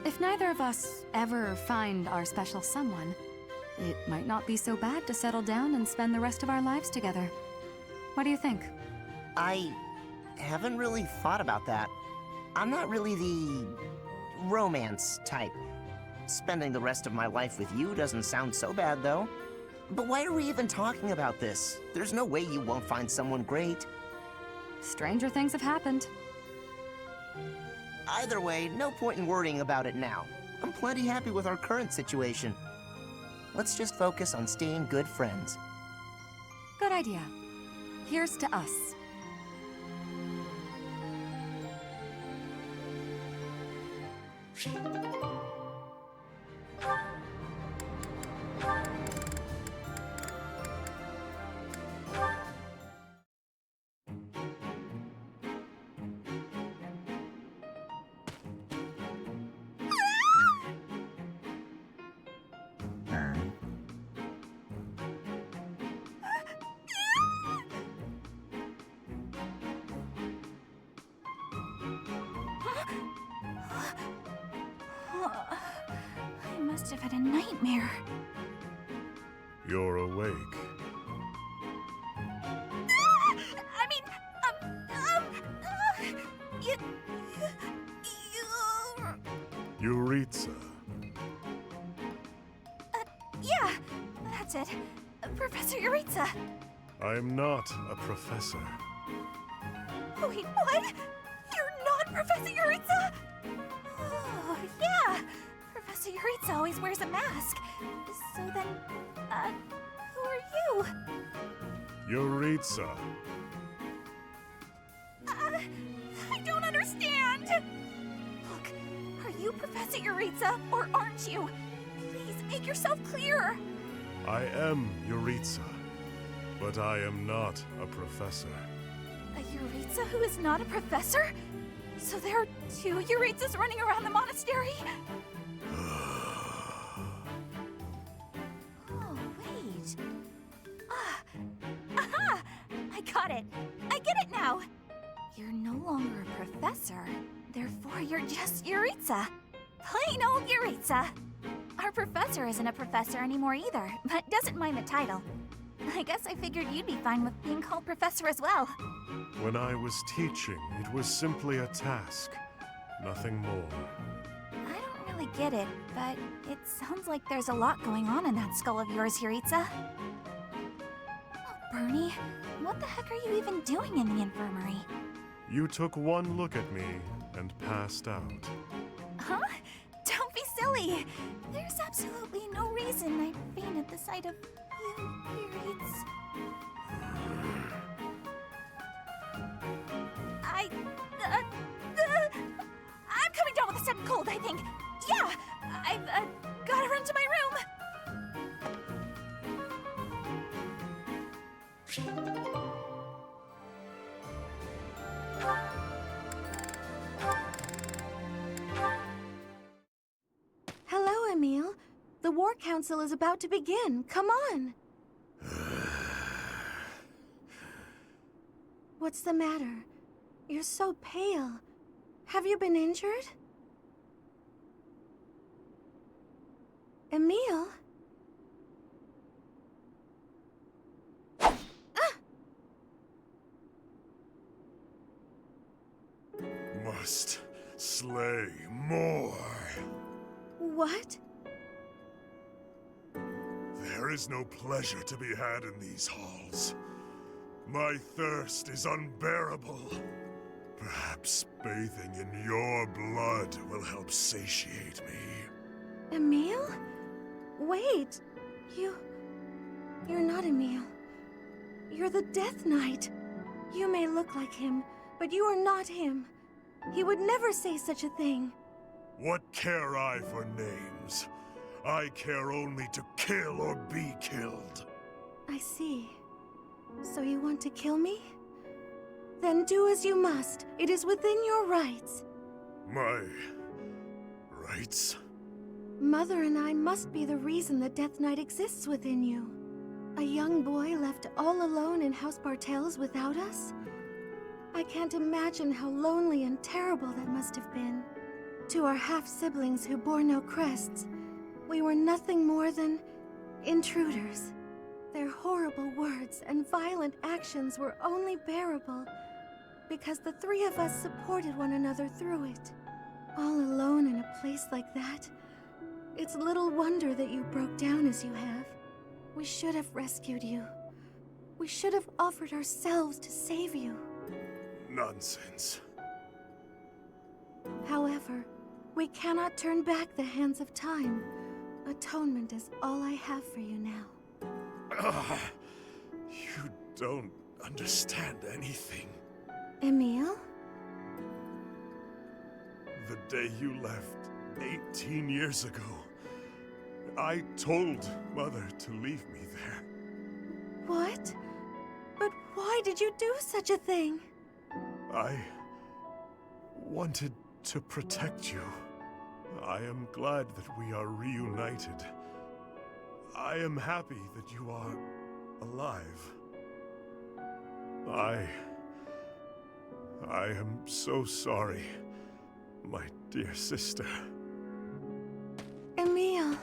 If neither of us ever find our special someone, it might not be so bad to settle down and spend the rest of our lives together. What do you think? I haven't really thought about that. I'm not really the romance type. Spending the rest of my life with you doesn't sound so bad, though. But why are we even talking about this? There's no way you won't find someone great. Stranger things have happened. Either way, no point in worrying about it now. I'm plenty happy with our current situation. Let's just focus on staying good friends. Good idea. Here's to us. I must have had a nightmare. You're awake. I mean, you... Yuritsa. Yeah, that's it. Professor Yuritsa. I'm not a professor. Wait, what? You're not Professor Yuritsa? Oh, yeah. Professor Yuritsa always wears a mask. So then, who are you? Yuritsa. I don't understand. Look, are you Professor Yuritsa or aren't you? Please make yourself clear. I am Yuritsa, but I am not a professor. A Yuritsa who is not a professor? So there are two Yuritsas running around the monastery? Oh, wait. Aha! I got it. I get it now. You're no longer a professor. Therefore, you're just Yuritsa. Plain old Yuritsa. Our professor isn't a professor anymore either, but doesn't mind the title. I guess I figured you'd be fine with being called professor as well. When I was teaching, it was simply a task, nothing more. I don't really get it, but it sounds like there's a lot going on in that skull of yours, Yuritsa. Oh, Bernie, what the heck are you even doing in the infirmary? You took one look at me and passed out. Huh? Don't be silly! There's absolutely no reason I'd faint at the sight of you, Yuritsa. I'm coming down with a sudden cold, I think. Yeah, I've gotta run to my Hello, Emile. The War Council is about to begin. Come on. What's the matter? You're so pale. Have you been injured? Emile? Must slay more. What? There is no pleasure to be had in these halls. My thirst is unbearable. Perhaps bathing in your blood will help satiate me. Emile? Wait. You're not Emile. You're the Death Knight. You may look like him, but you are not him. He would never say such a thing. What care I for names? I care only to kill or be killed. I see. So you want to kill me? Then do as you must. It is within your rights. My... rights? Mother and I must be the reason the Death Knight exists within you. A young boy left all alone in House Bartels without us? I can't imagine how lonely and terrible that must have been. To our half-siblings who bore no crests, we were nothing more than intruders. Their horrible words and violent actions were only bearable because the three of us supported one another through it. All alone in a place like that, it's little wonder that you broke down as you have. We should have rescued you. We should have offered ourselves to save you. Nonsense. However, we cannot turn back the hands of time. Atonement is all I have for you now. You don't understand anything. Emile? The day you left, 18 years ago, I told Mother to leave me there. What? But why did you do such a thing? I wanted to protect you. I am glad that we are reunited. I am happy that you are alive. I am so sorry, my dear sister. Emile.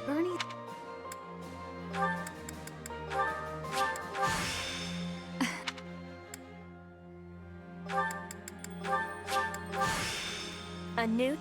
Bernie. A new